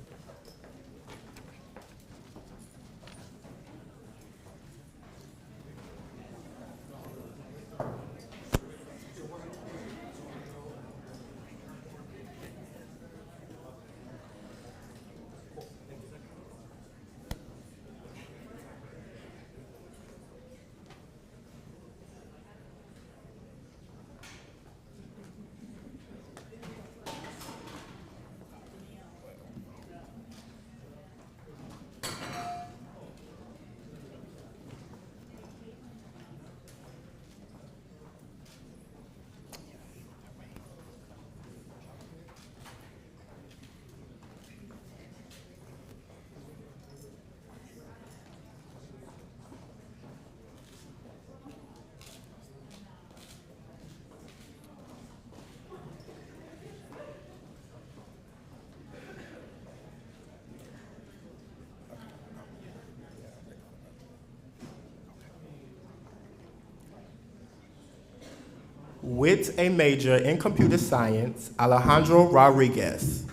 With a major in computer science, Alejandro Rodriguez.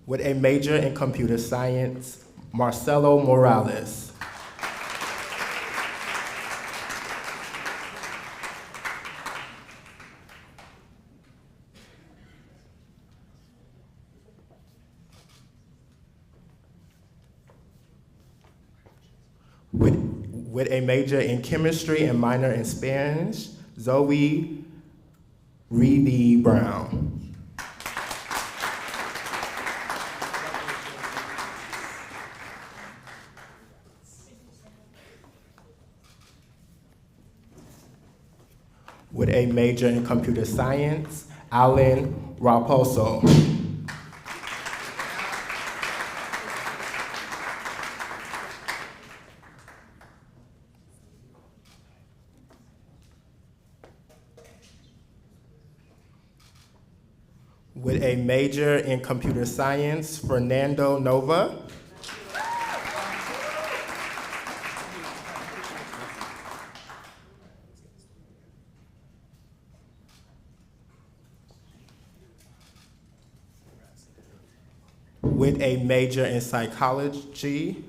With a major in computer science, Marcelo Morales. With a major in chemistry and minor in Spanish, Zoe Reedy Brown. With a major in computer science, Alan Raposo. With a major in computer science, Fernando Nova. With a major in psychology,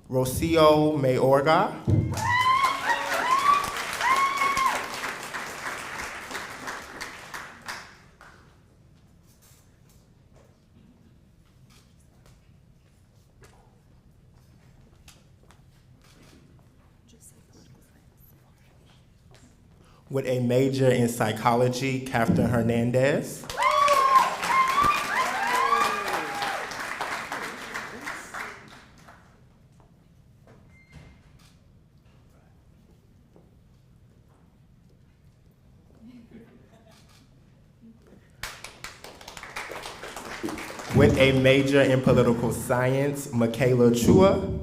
Rocio Mayorga. With a major in psychology, Catherine Hernandez. With a major in political science, Michaela Chua.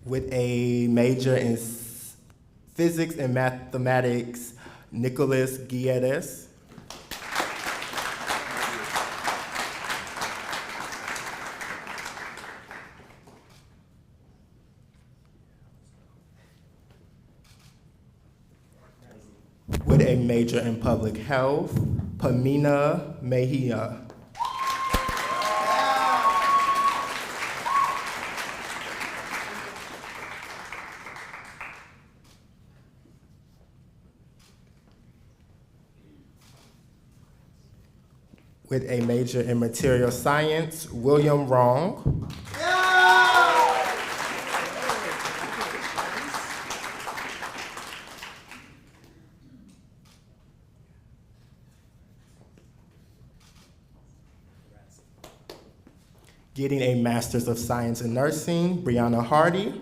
With a major in physics and mathematics, Nicholas Guiedes. major in public health, Pamina Mejia. With a major in material science, William Wrong. Getting a Master's of Science in Nursing, Brianna Hardy.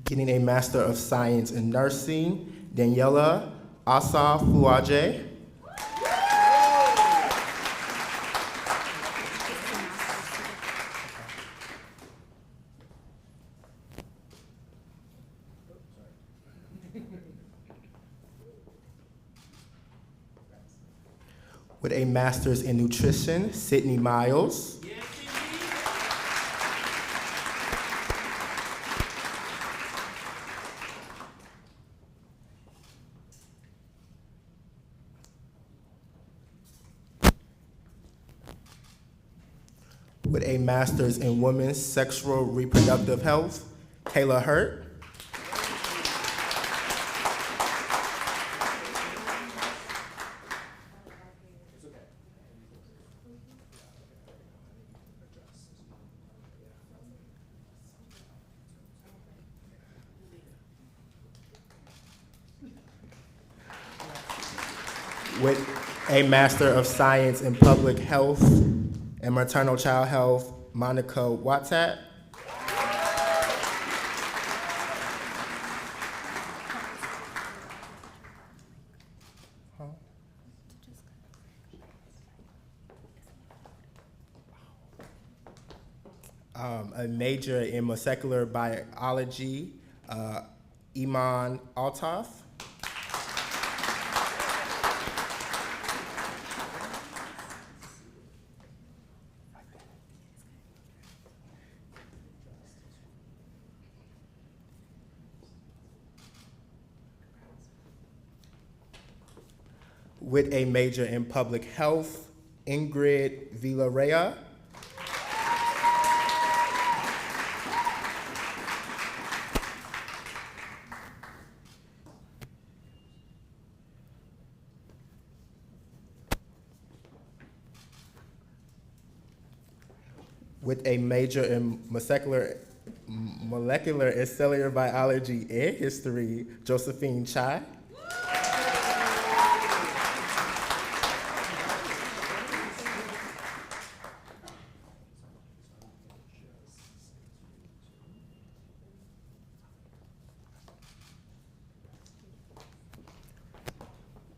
Getting a Master of Science in Nursing, Daniela Asaf Fuaje. With a Master's in Nutrition, Sydney Miles. With a Master's in Women's Sexual Reproductive Health, Kayla Hurt. With a Master of Science in Public Health and Maternal Child Health, Monica Watat. A major in molecular biology, Iman Altaf. With a major in public health, Ingrid Villarreal. With a major in molecular and cellular biology and history, Josephine Chai.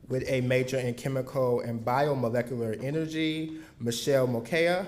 With a major in chemical and biomolecular energy, Michelle Mokea.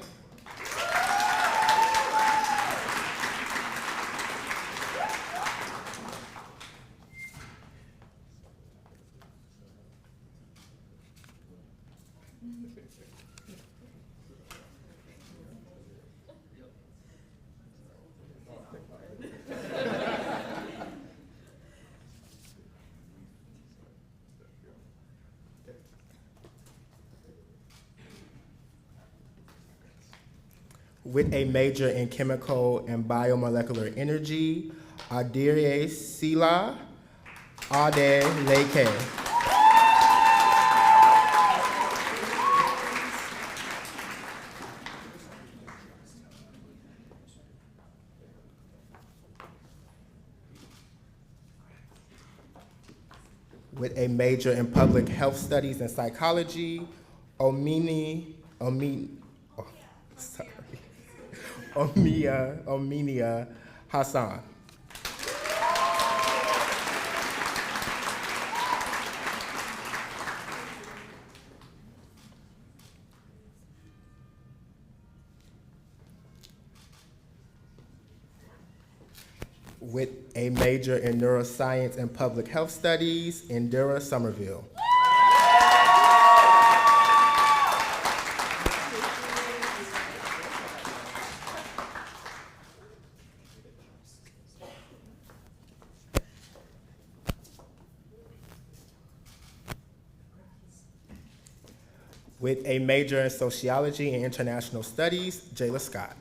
With a major in chemical and biomolecular energy, Adirie Sila Ade Leke. With a major in public health studies and psychology, Omenia Hassan. With a major in neuroscience and public health studies, Indira Somerville. With a major in sociology and international studies, Jayla Scott.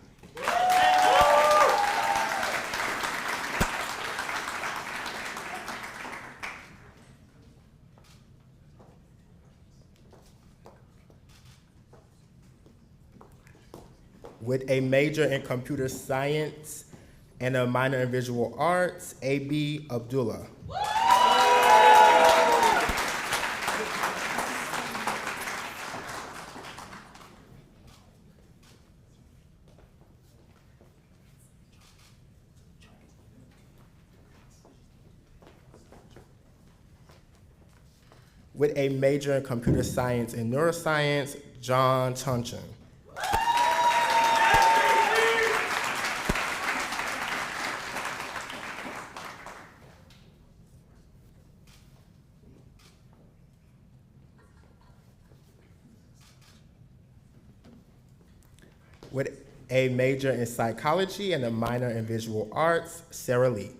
With a major in computer science and a minor in visual arts, A.B. Abdullah. With a major in computer science and neuroscience, John Chunchin. With a major in psychology and a minor in visual arts, Sarah Lee.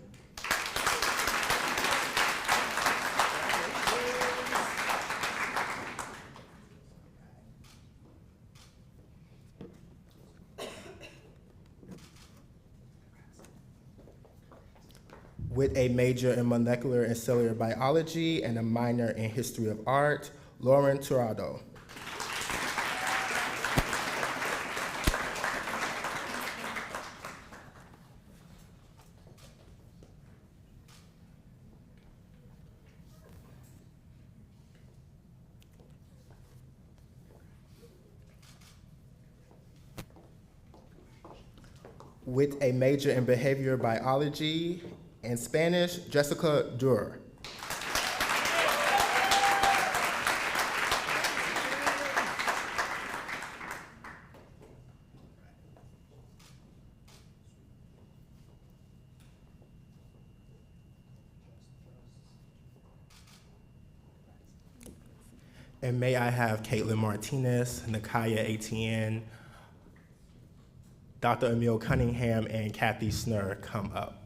With a major in molecular and cellular biology and a minor in history of art, Lauren Turado. With a major in behavioral biology and Spanish, Jessica Durer. And may I have Caitlin Martinez, Nakaya Etienne, Dr. Emil Cunningham, and Kathy Snur come up.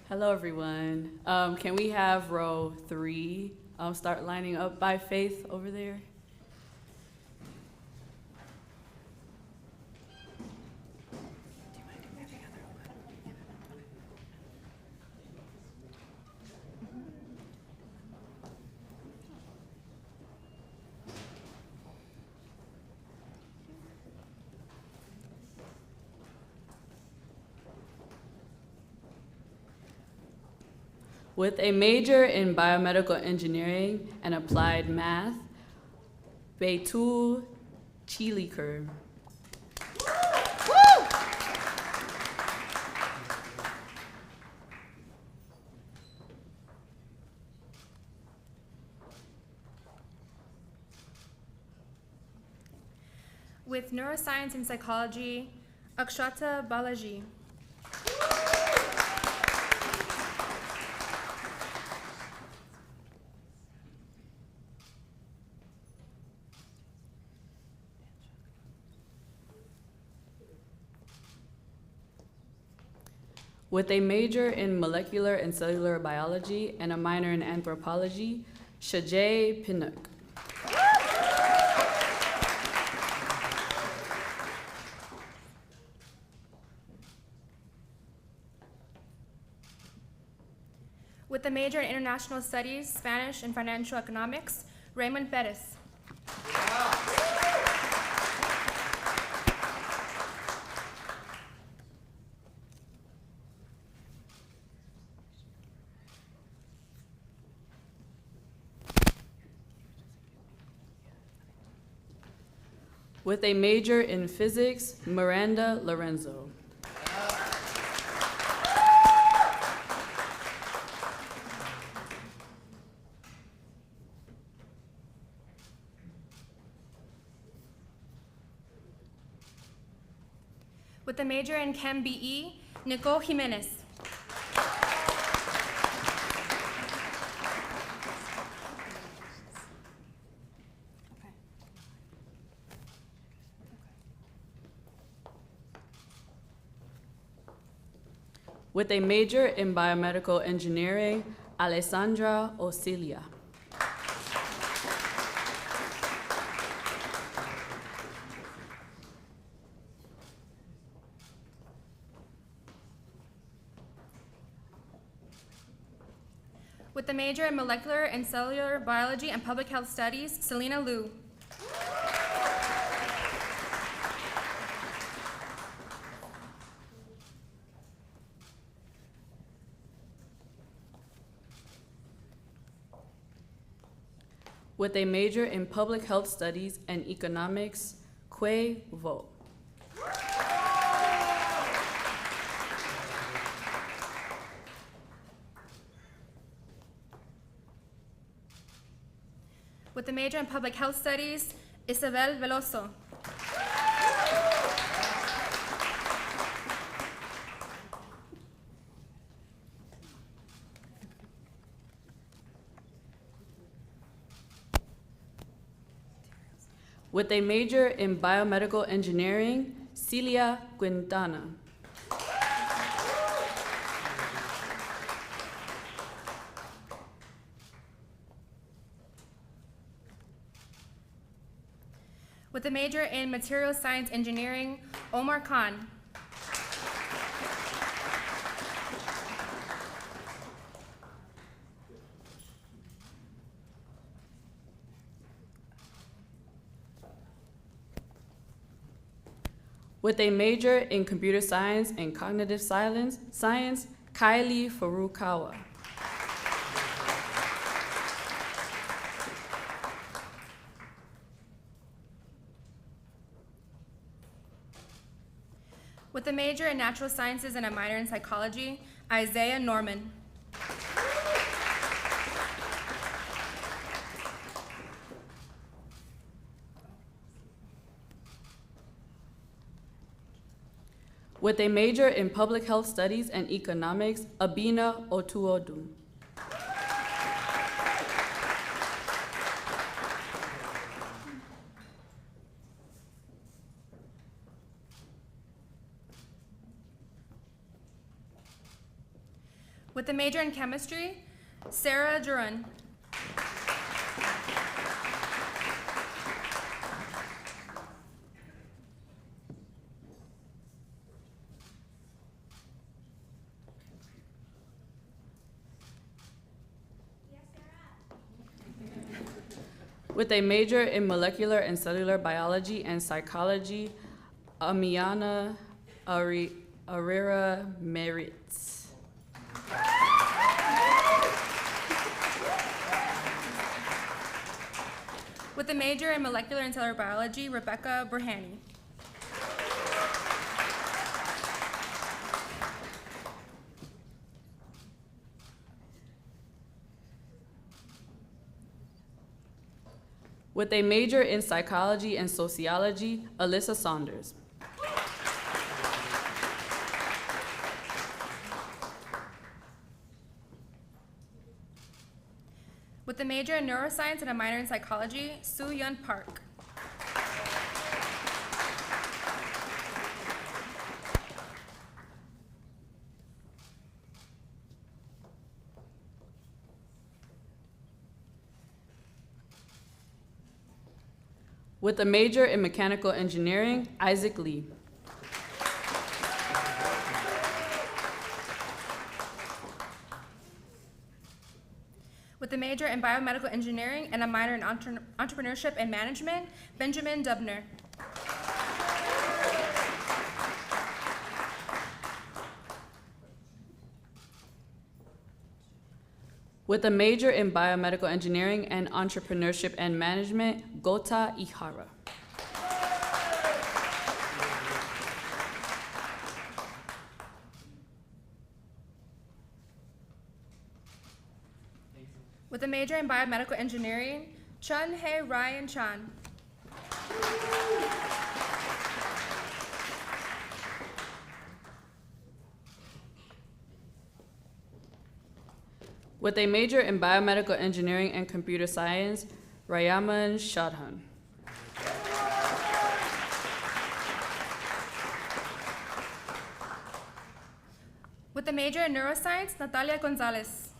Hello, everyone. Can we have row 3 start lining up by Faith over there? With a major in biomedical engineering and applied math, Beitul Chiliker. With neuroscience and psychology, Akshata Balaji. With a major in molecular and cellular biology and a minor in anthropology, Shajay Pinnock. With a major in international studies, Spanish and financial economics, Raymond Perez. With a major in physics, Miranda Lorenzo. With a major in Chem BE, Nicole Jimenez. With a major in biomedical engineering, Alessandra Osilia. With a major in molecular and cellular biology and public health studies, Selena Liu. With a major in public health studies and economics, Quay Vo. With a major in public health studies, Isabel Veloso. With a major in biomedical engineering, Celia Quintana. With a major in material science engineering, Omar Khan. With a major in computer science and cognitive science, Kylie Furukawa. With a major in natural sciences and a minor in psychology, Isaiah Norman. With a major in public health studies and economics, Abina Otuodun. With a major in chemistry, Sarah Duran. With a major in molecular and cellular biology and psychology, Amiana Arera Meritz. With a major in molecular and cellular biology, Rebecca Burhani. With a major in psychology and sociology, Alyssa Saunders. With a major in neuroscience and a minor in psychology, Soo Yun Park. With a major in mechanical engineering, Isaac Lee. With a major in biomedical engineering and a minor in entrepreneurship and management, Benjamin Dubner. With a major in biomedical engineering and entrepreneurship and management, Gota Ihara. With a major in biomedical engineering, Chun Hei Ryan Chan. With a major in biomedical engineering and computer science, Rayaman Shadhan. With a major in neuroscience, Natalia Gonzalez.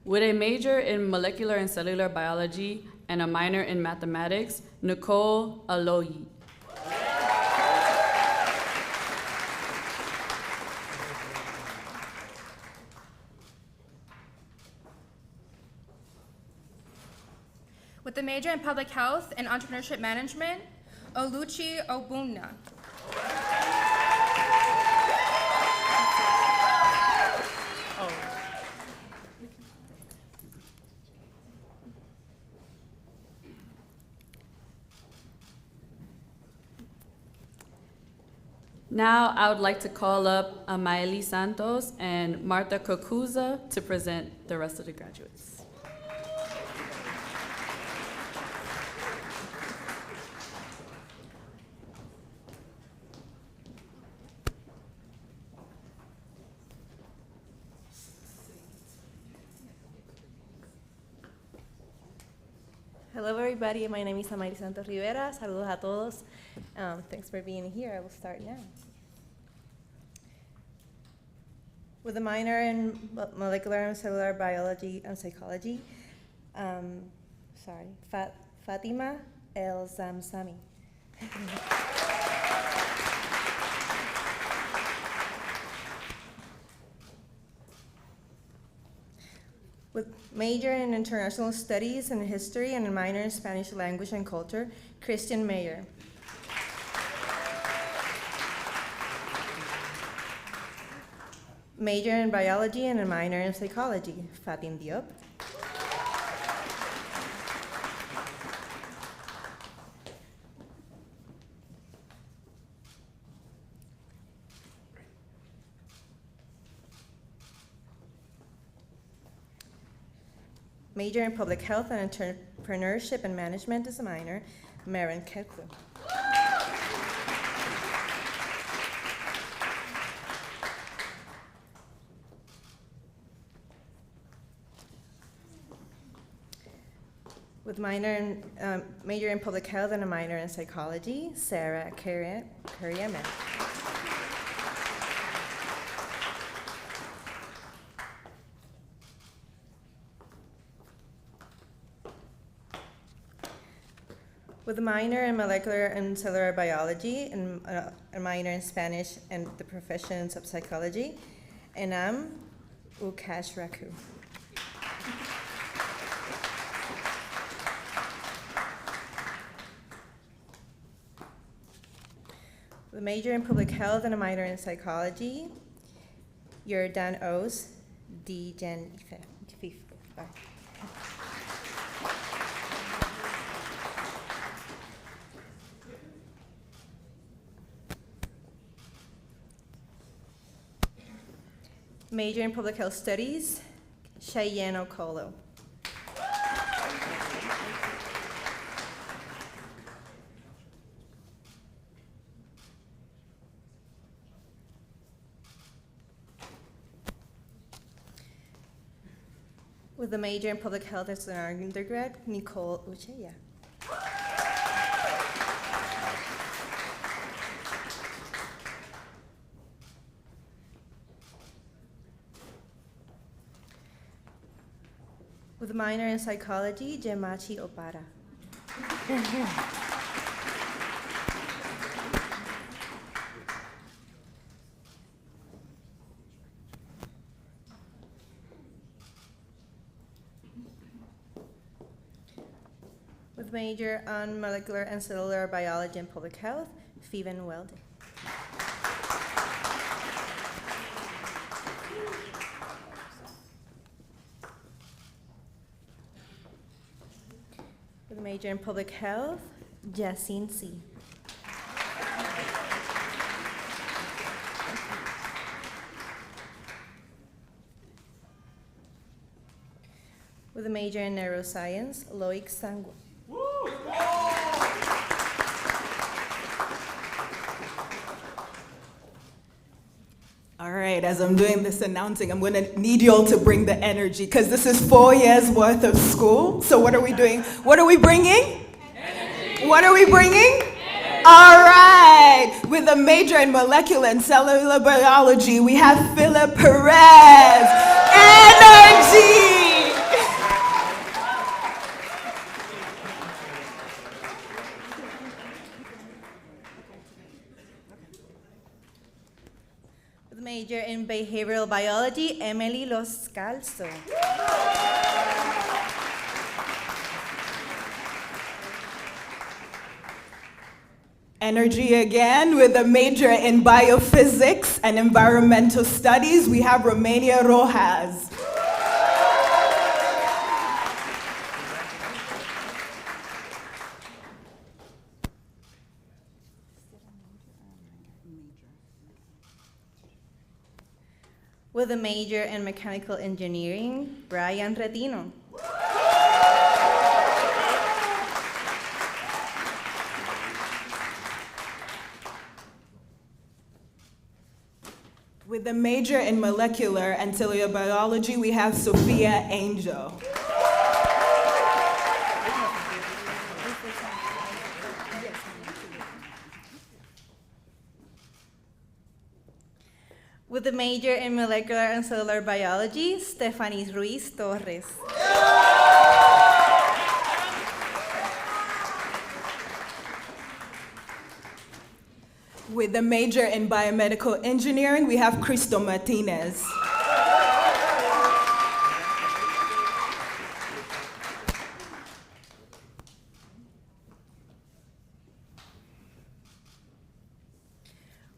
With a major in molecular and cellular biology and a minor in mathematics, Nicole Aloyi. With a major in public health and entrepreneurship management, Oluchi Obumna. Now I would like to call up Amaeli Santos and Martha Kokuza to present the rest of the graduates. Hello, everybody. My name is Amaeli Santos Rivera. Saludos a todos. Thanks for being here. I will start now. With a minor in molecular and cellular biology and psychology, Fatima El Zamzami. With major in international studies and history and a minor in Spanish language and culture, Christian Mayer. Major in biology and a minor in psychology, Fatin Diop. Major in public health and entrepreneurship and management as a minor, Maren Kerklu. With major in public health and a minor in psychology, Sarah Kuryaman. With a minor in molecular and cellular biology and a minor in Spanish and the professions of psychology, Enam Ukash Raku. With a major in public health and a minor in psychology, Yordan Oz D. Jen Ife. Major in public health studies, Cheyenne Okolo. With a major in public health as an undergrad, Nicole Ucheya. With a minor in psychology, Jemachi Opara. With major on molecular and cellular biology and public health, Phoeben Welde. With a major in public health, Jacine C. With a major in neuroscience, Loic Sangwa. All right, as I'm doing this announcing, I'm going to need you all to bring the energy because this is 4 years worth of school. So what are we doing? What are we bringing? Energy. What are we bringing? Energy. All right. With a major in molecular and cellular biology, we have Philip Perez. Energy. With a major in behavioral biology, Emily Los Calzo. Energy again. With a major in biophysics and environmental studies, we have Romania Rojas. With a major in mechanical engineering, Brian Retino. With a major in molecular and cellular biology, we have Sophia Angel. With a major in molecular and cellular biology, Stephanie Ruiz Torres. With a major in biomedical engineering, we have Cristo Martinez.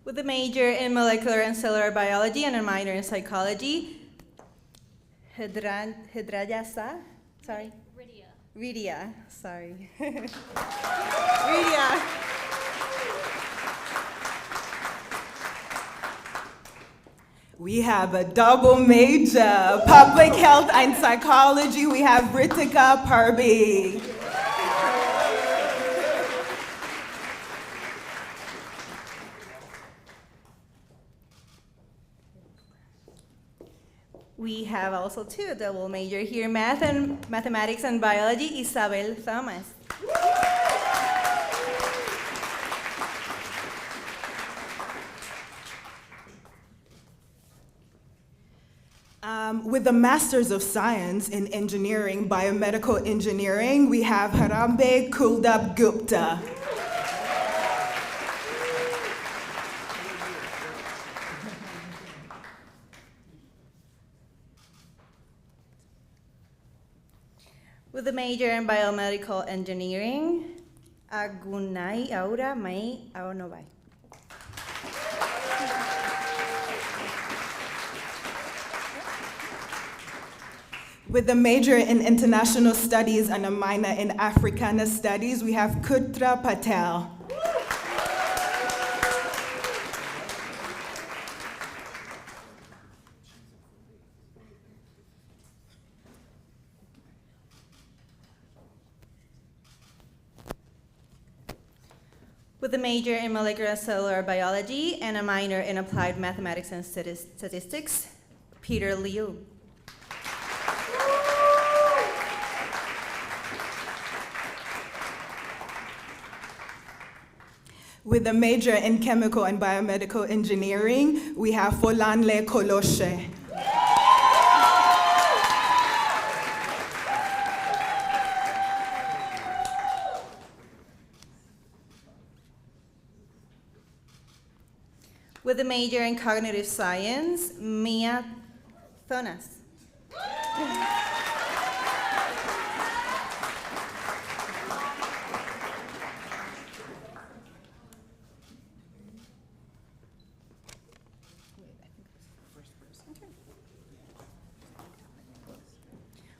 With a major in molecular and cellular biology and a minor in psychology, Hidrayasa, sorry? Ridia, sorry. Ridia. We have a double major, public health and psychology. We have Ritika Parbi. We have also two double major here, mathematics and biology, Isabel Thomas. With the Masters of Science in Engineering, Biomedical Engineering, we have Harambe Kuldap Gupta. With a major in biomedical engineering, Agunai Aura Mai Aonobai. With a major in international studies and a minor in Africana studies, we have Kutra Patel. With a major in molecular and cellular biology and a minor in applied mathematics and statistics, Peter Liu. With a major in chemical and biomedical engineering, we have Folanle Koloshe. With a major in cognitive science, Mia Thonas.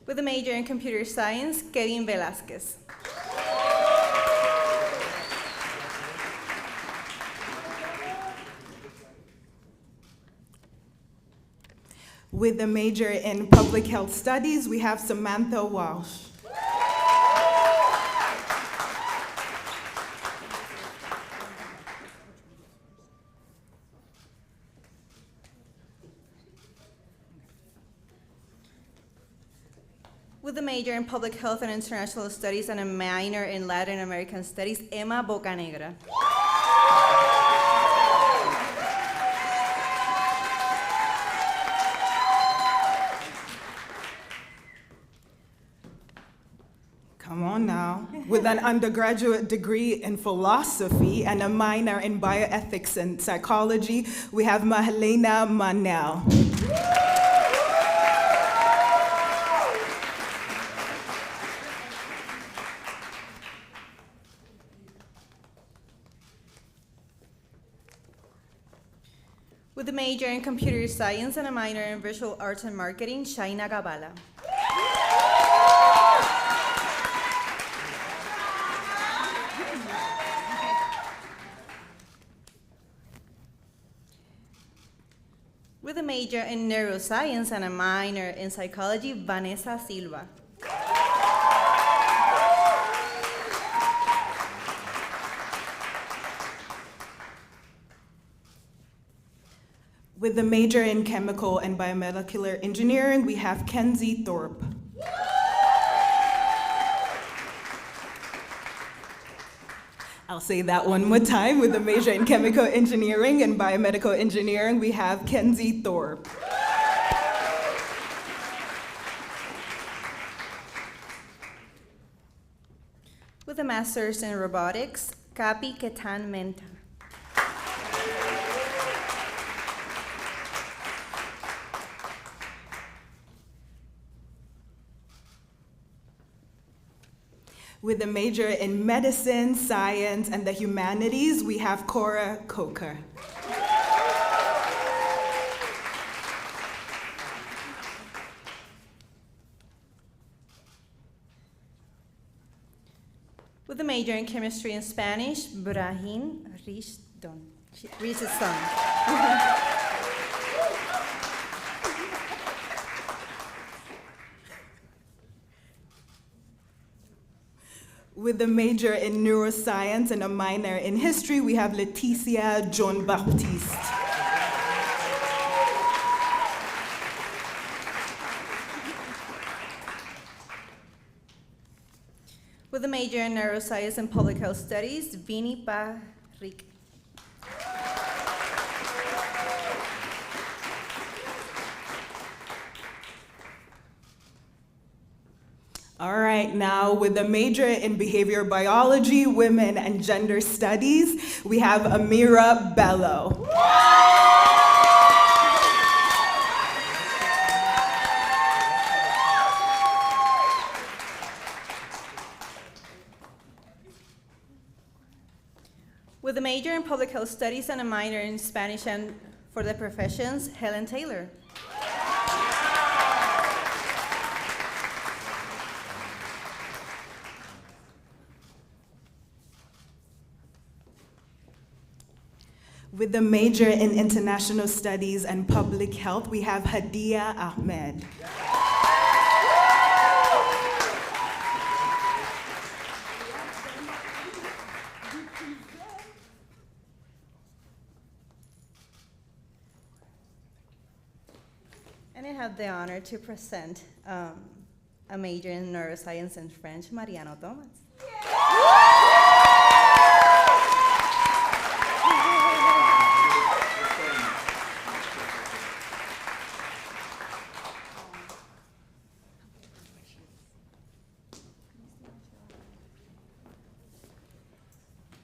With a major in computer science, Kevin Velasquez. With a major in public health studies, we have Samantha Walsh. With a major in public health and international studies and a minor in Latin American studies, Emma Bocanegra. Come on now. With an undergraduate degree in philosophy and a minor in bioethics and psychology, we have Mahelena Manel. With a major in computer science and a minor in visual arts and marketing, Shaina Gabala. With a major in neuroscience and a minor in psychology, Vanessa Silva. With a major in chemical and biomolecular engineering, we have Kenzie Thorpe. I'll say that one more time. With a major in chemical engineering and biomedical engineering, we have Kenzie Thorpe. With a master's in robotics, Capi Ketan Menta. With a major in medicine, science, and the humanities, we have Cora Coker. With a major in chemistry and Spanish, Brahim Rishdon. With a major in neuroscience and a minor in history, we have Leticia John Baptiste. With a major in neuroscience and public health studies, Vini Parrique. All right, now with a major in behavioral biology, women, and gender studies, we have Amira Bello. With a major in public health studies and a minor in Spanish and for the professions, Helen Taylor. With a major in international studies and public health, we have Hadia Ahmed. And I have the honor to present a major in neuroscience and French, Mariano Thomas.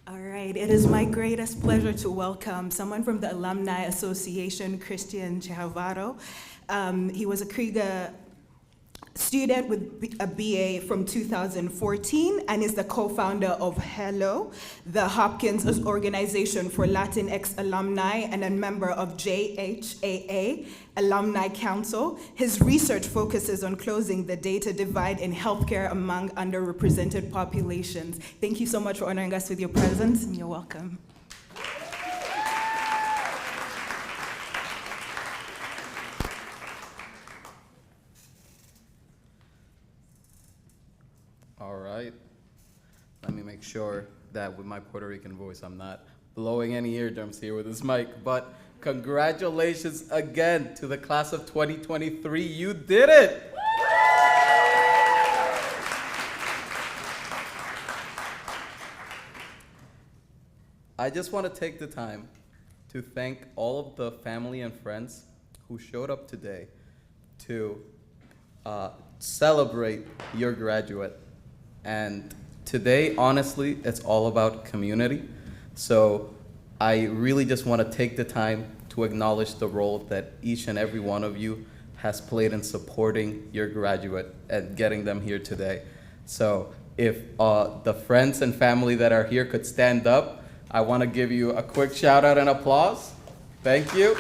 All right, it is my greatest pleasure to welcome someone from the Alumni Association, Christian Chahavaro. He was a Krieger student with a BA from 2014 and is the co-founder of HELLO, the Hopkins Organization for Latinx Alumni, and a member of JHAA Alumni Council. His research focuses on closing the data divide in healthcare among underrepresented populations. Thank you so much for honoring us with your presence, and you're welcome. All right. Let me make sure that with my Puerto Rican voice, I'm not blowing any eardrums here with this mic. But congratulations again to the class of 2023. You did it! I just want to take the time to thank all of the family and friends who showed up today to celebrate your graduate. And today, honestly, it's all about community. So I really just want to take the time to acknowledge the role that each and every one of you has played in supporting your graduate and getting them here today. So if the friends and family that are here could stand up, I want to give you a quick shout out and applause. Thank you.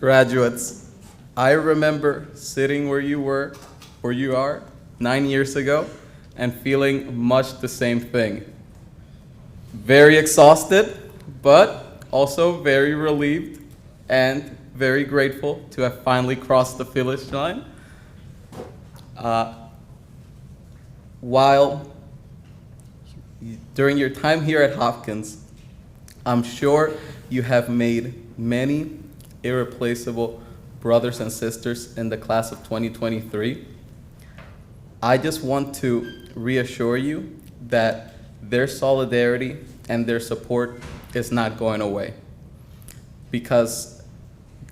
Graduates, I remember sitting where you are 9 years ago and feeling much the same thing. Very exhausted, but also very relieved and very grateful to have finally crossed the finish line. While during your time here at Hopkins, I'm sure you have made many irreplaceable brothers and sisters in the class of 2023. I just want to reassure you that their solidarity and their support is not going away. Because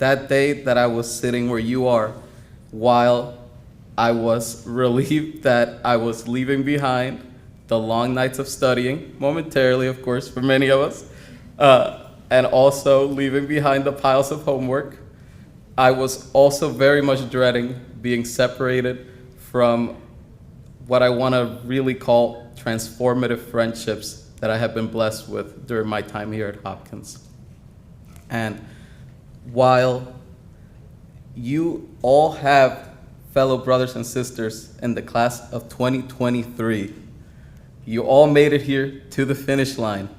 that day that I was sitting where you are, while I was relieved that I was leaving behind the long nights of studying, momentarily, of course, for many of us, and also leaving behind the piles of homework, I was also very much dreading being separated from what I want to really call transformative friendships that I have been blessed with during my time here at Hopkins. And while you all have fellow brothers and sisters in the class of 2023, you all made it here to the finish line.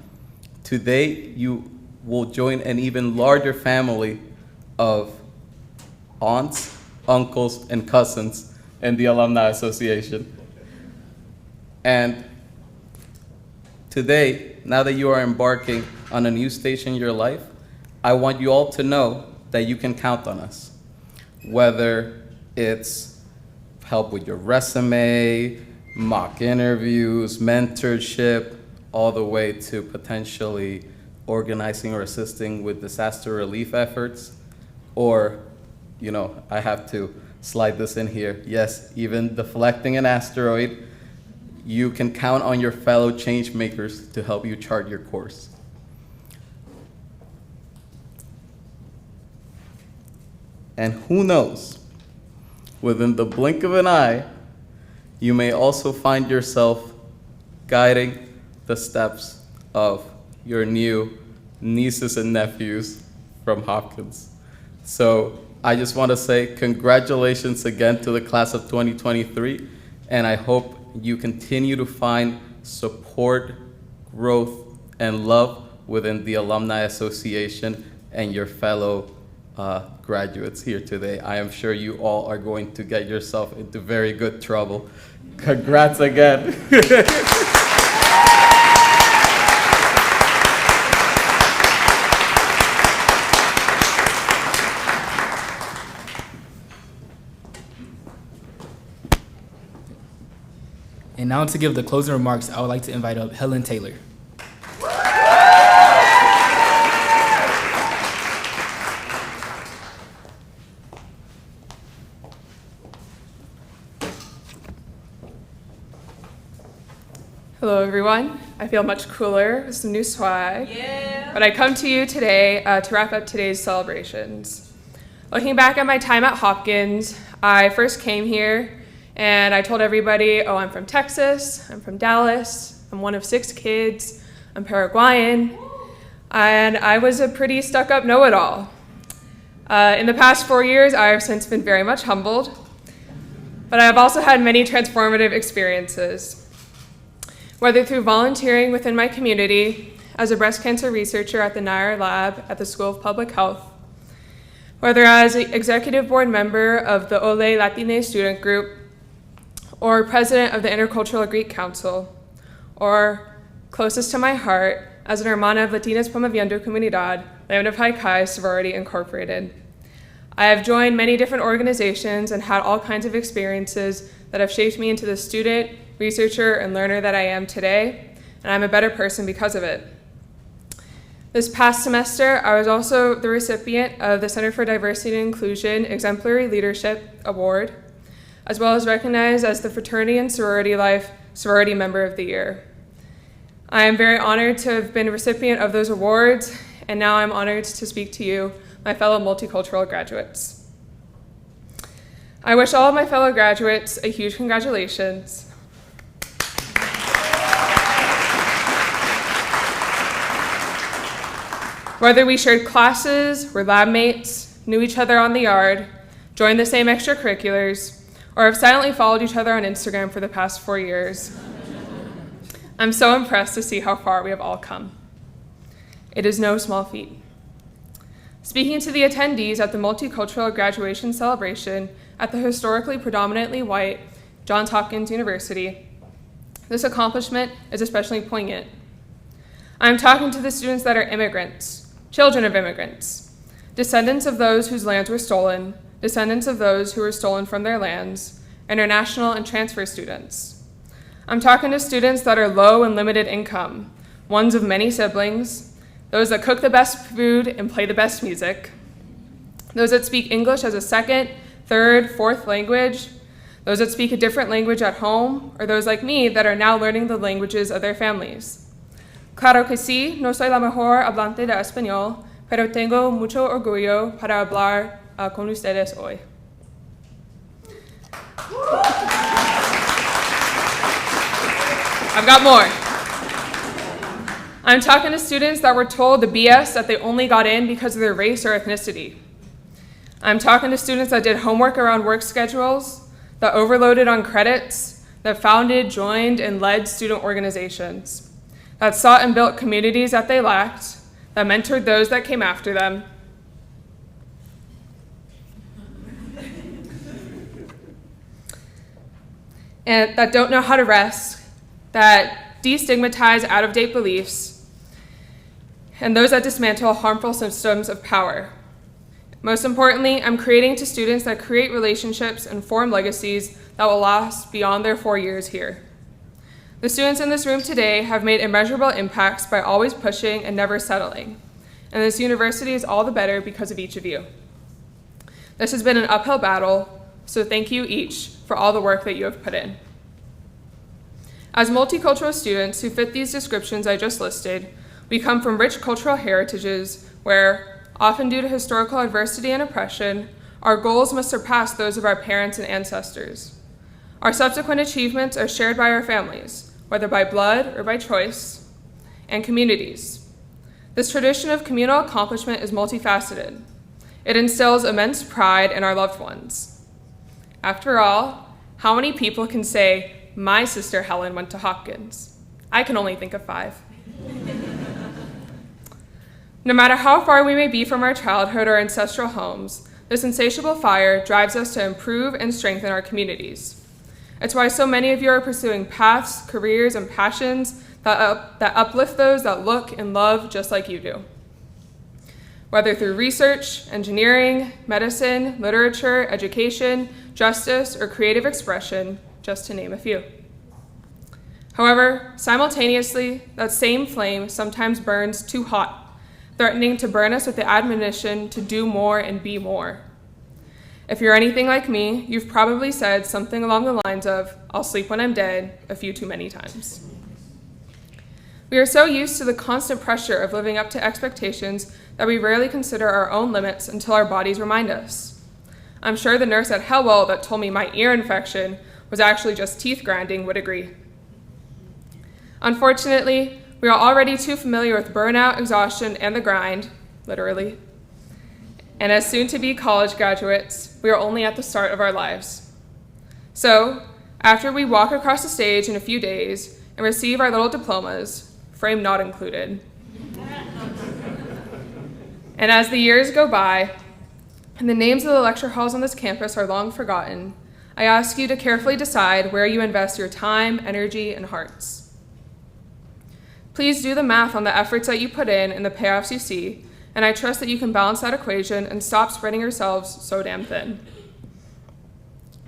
Today, you will join an even larger family of aunts, uncles, and cousins in the Alumni Association. And today, now that you are embarking on a new stage in your life, I want you all to know that you can count on us. Whether it's help with your resume, mock interviews, mentorship, all the way to potentially organizing or assisting with disaster relief efforts, or, you know, I have to slide this in here, yes, even deflecting an asteroid, you can count on your fellow change makers to help you chart your course. And who knows, within the blink of an eye, you may also find yourself guiding the steps of your new nieces and nephews from Hopkins. So I just want to say congratulations again to the class of 2023, and I hope you continue to find support, growth, and love within the Alumni Association and your fellow graduates here today. I am sure you all are going to get yourself into very good trouble. Congrats again. And now to give the closing remarks, I would like to invite up Helen Taylor. Hello, everyone. I feel much cooler with some new swag. Yeah. But I come to you today to wrap up today's celebrations. Looking back at my time at Hopkins, I first came here and I told everybody, oh, I'm from Texas, I'm from Dallas, I'm one of 6 kids, I'm Paraguayan, and I was a pretty stuck-up know-it-all. In the past 4 years, I have since been very much humbled, but I have also had many transformative experiences. Whether through volunteering within my community, as a breast cancer researcher at the Nair Lab at the School of Public Health, whether as an executive board member of the Ole Latine student group, or president of the Intercultural Greek Council, or closest to my heart, as an hermana of Latinas Promoviendo Comunidad, Lambda Pi Chi Sorority Incorporated. I have joined many different organizations and had all kinds of experiences that have shaped me into the student, researcher, and learner that I am today, and I'm a better person because of it. This past semester, I was also the recipient of the Center for Diversity and Inclusion Exemplary Leadership Award, as well as recognized as the Fraternity and Sorority Life Sorority Member of the Year. I am very honored to have been a recipient of those awards, and now I'm honored to speak to you, my fellow multicultural graduates. I wish all of my fellow graduates a huge congratulations. Whether we shared classes, were lab mates, knew each other on the yard, joined the same extracurriculars, or have silently followed each other on Instagram for the past 4 years, I'm so impressed to see how far we have all come. It is no small feat. Speaking to the attendees at the Multicultural Graduation Celebration at the historically predominantly white Johns Hopkins University, this accomplishment is especially poignant. I'm talking to the students that are immigrants, children of immigrants, descendants of those whose lands were stolen, descendants of those who were stolen from their lands, international and transfer students. I'm talking to students that are low and limited income, ones of many siblings, those that cook the best food and play the best music, those that speak English as a second, third, fourth language, those that speak a different language at home, or those like me that are now learning the languages of their families. Claro que sí, no soy la mejor hablante de español, pero tengo mucho orgullo para hablar con ustedes hoy. I've got more. I'm talking to students that were told the BS that they only got in because of their race or ethnicity. I'm talking to students that did homework around work schedules, that overloaded on credits, that founded, joined, and led student organizations, that sought and built communities that they lacked, that mentored those that came after them, and that don't know how to rest, that destigmatize out-of-date beliefs, and those that dismantle harmful systems of power. Most importantly, I'm creating to students that create relationships and form legacies that will last beyond their 4 years here. The students in this room today have made immeasurable impacts by always pushing and never settling, and this university is all the better because of each of you. This has been an uphill battle, so thank you each for all the work that you have put in. As multicultural students who fit these descriptions I just listed, we come from rich cultural heritages where, often due to historical adversity and oppression, our goals must surpass those of our parents and ancestors. Our subsequent achievements are shared by our families, whether by blood or by choice, and communities. This tradition of communal accomplishment is multifaceted. It instills immense pride in our loved ones. After all, how many people can say, "My sister Helen went to Hopkins"? I can only think of 5. No matter how far we may be from our childhood or ancestral homes, this insatiable fire drives us to improve and strengthen our communities. It's why so many of you are pursuing paths, careers, and passions that uplift those that look and love just like you do. Whether through research, engineering, medicine, literature, education, justice, or creative expression, just to name a few. However, simultaneously, that same flame sometimes burns too hot, threatening to burn us with the admonition to do more and be more. If you're anything like me, you've probably said something along the lines of, "I'll sleep when I'm dead," a few too many times. We are so used to the constant pressure of living up to expectations that we rarely consider our own limits until our bodies remind us. I'm sure the nurse at Hellwell that told me my ear infection was actually just teeth grinding would agree. Unfortunately, we are already too familiar with burnout, exhaustion, and the grind, literally, And as soon-to-be college graduates, we are only at the start of our lives. So, after we walk across the stage in a few days and receive our little diplomas, frame not included, and as the years go by, and the names of the lecture halls on this campus are long forgotten, I ask you to carefully decide where you invest your time, energy, and hearts. Please do the math on the efforts that you put in and the payoffs you see, and I trust that you can balance that equation and stop spreading yourselves so damn thin.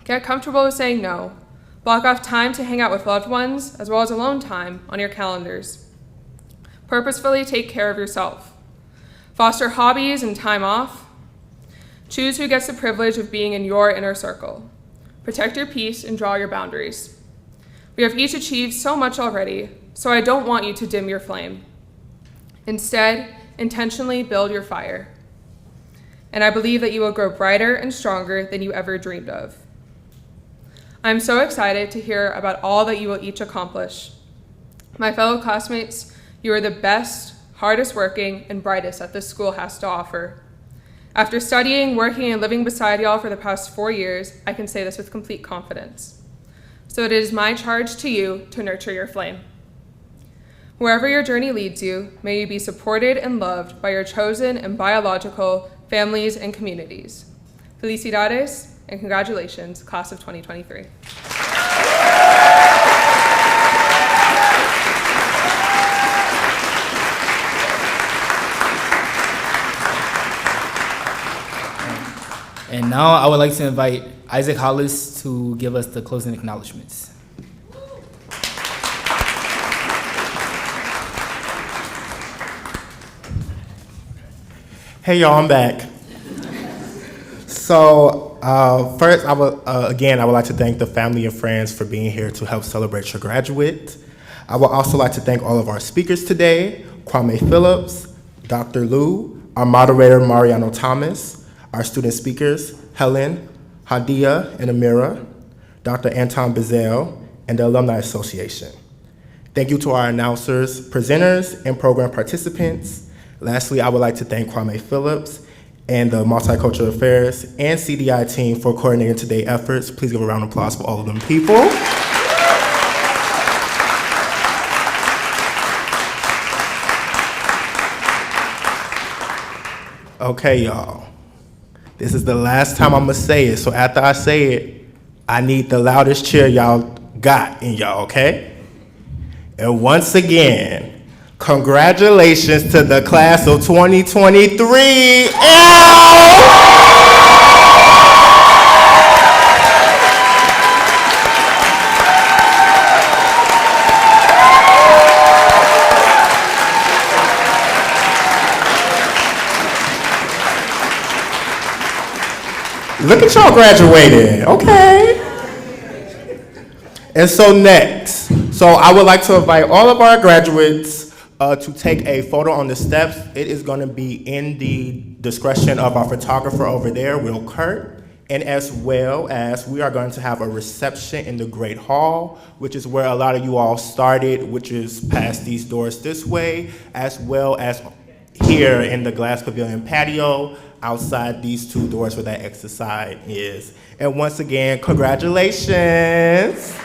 Get comfortable with saying no. Block off time to hang out with loved ones, as well as alone time on your calendars. Purposefully take care of yourself. Foster hobbies and time off. Choose who gets the privilege of being in your inner circle. Protect your peace and draw your boundaries. We have each achieved so much already, so I don't want you to dim your flame. Instead, intentionally build your fire. And I believe that you will grow brighter and stronger than you ever dreamed of. I'm so excited to hear about all that you will each accomplish. My fellow classmates, you are the best, hardest working, and brightest that this school has to offer. After studying, working, and living beside y'all for the past 4 years, I can say this with complete confidence. So it is my charge to you to nurture your flame. Wherever your journey leads you, may you be supported and loved by your chosen and biological families and communities. Felicidades and congratulations, class of 2023. And now I would like to invite Isaac Hollis to give us the closing acknowledgments. Hey y'all, I'm back. So first, I would like to thank the family and friends for being here to help celebrate your graduate. I would also like to thank all of our speakers today, Kwame Phillips, Dr. Liu, our moderator, Mariano Thomas, our student speakers, Helen, Hadia, and Amira, Dr. Anton Bazell, and the Alumni Association. Thank you to our announcers, presenters, and program participants. Lastly, I would like to thank Kwame Phillips and the Multicultural Affairs and CDI team for coordinating today's efforts. Please give a round of applause for all of them people. Okay, y'all. This is the last time I'm gonna say it, so after I say it, I need the loudest cheer y'all got in y'all, okay? And once again, congratulations to the class of 2023. Look at y'all graduating, okay? And so next, I would like to invite all of our graduates to take a photo on the steps. It is gonna be in the discretion of our photographer over there, Will Kurt, and as well as we are going to have a reception in the Great Hall, which is where a lot of you all started, which is past these doors this way, as well as here in the Glass Pavilion patio, outside these two doors where that exit side is. And once again, congratulations.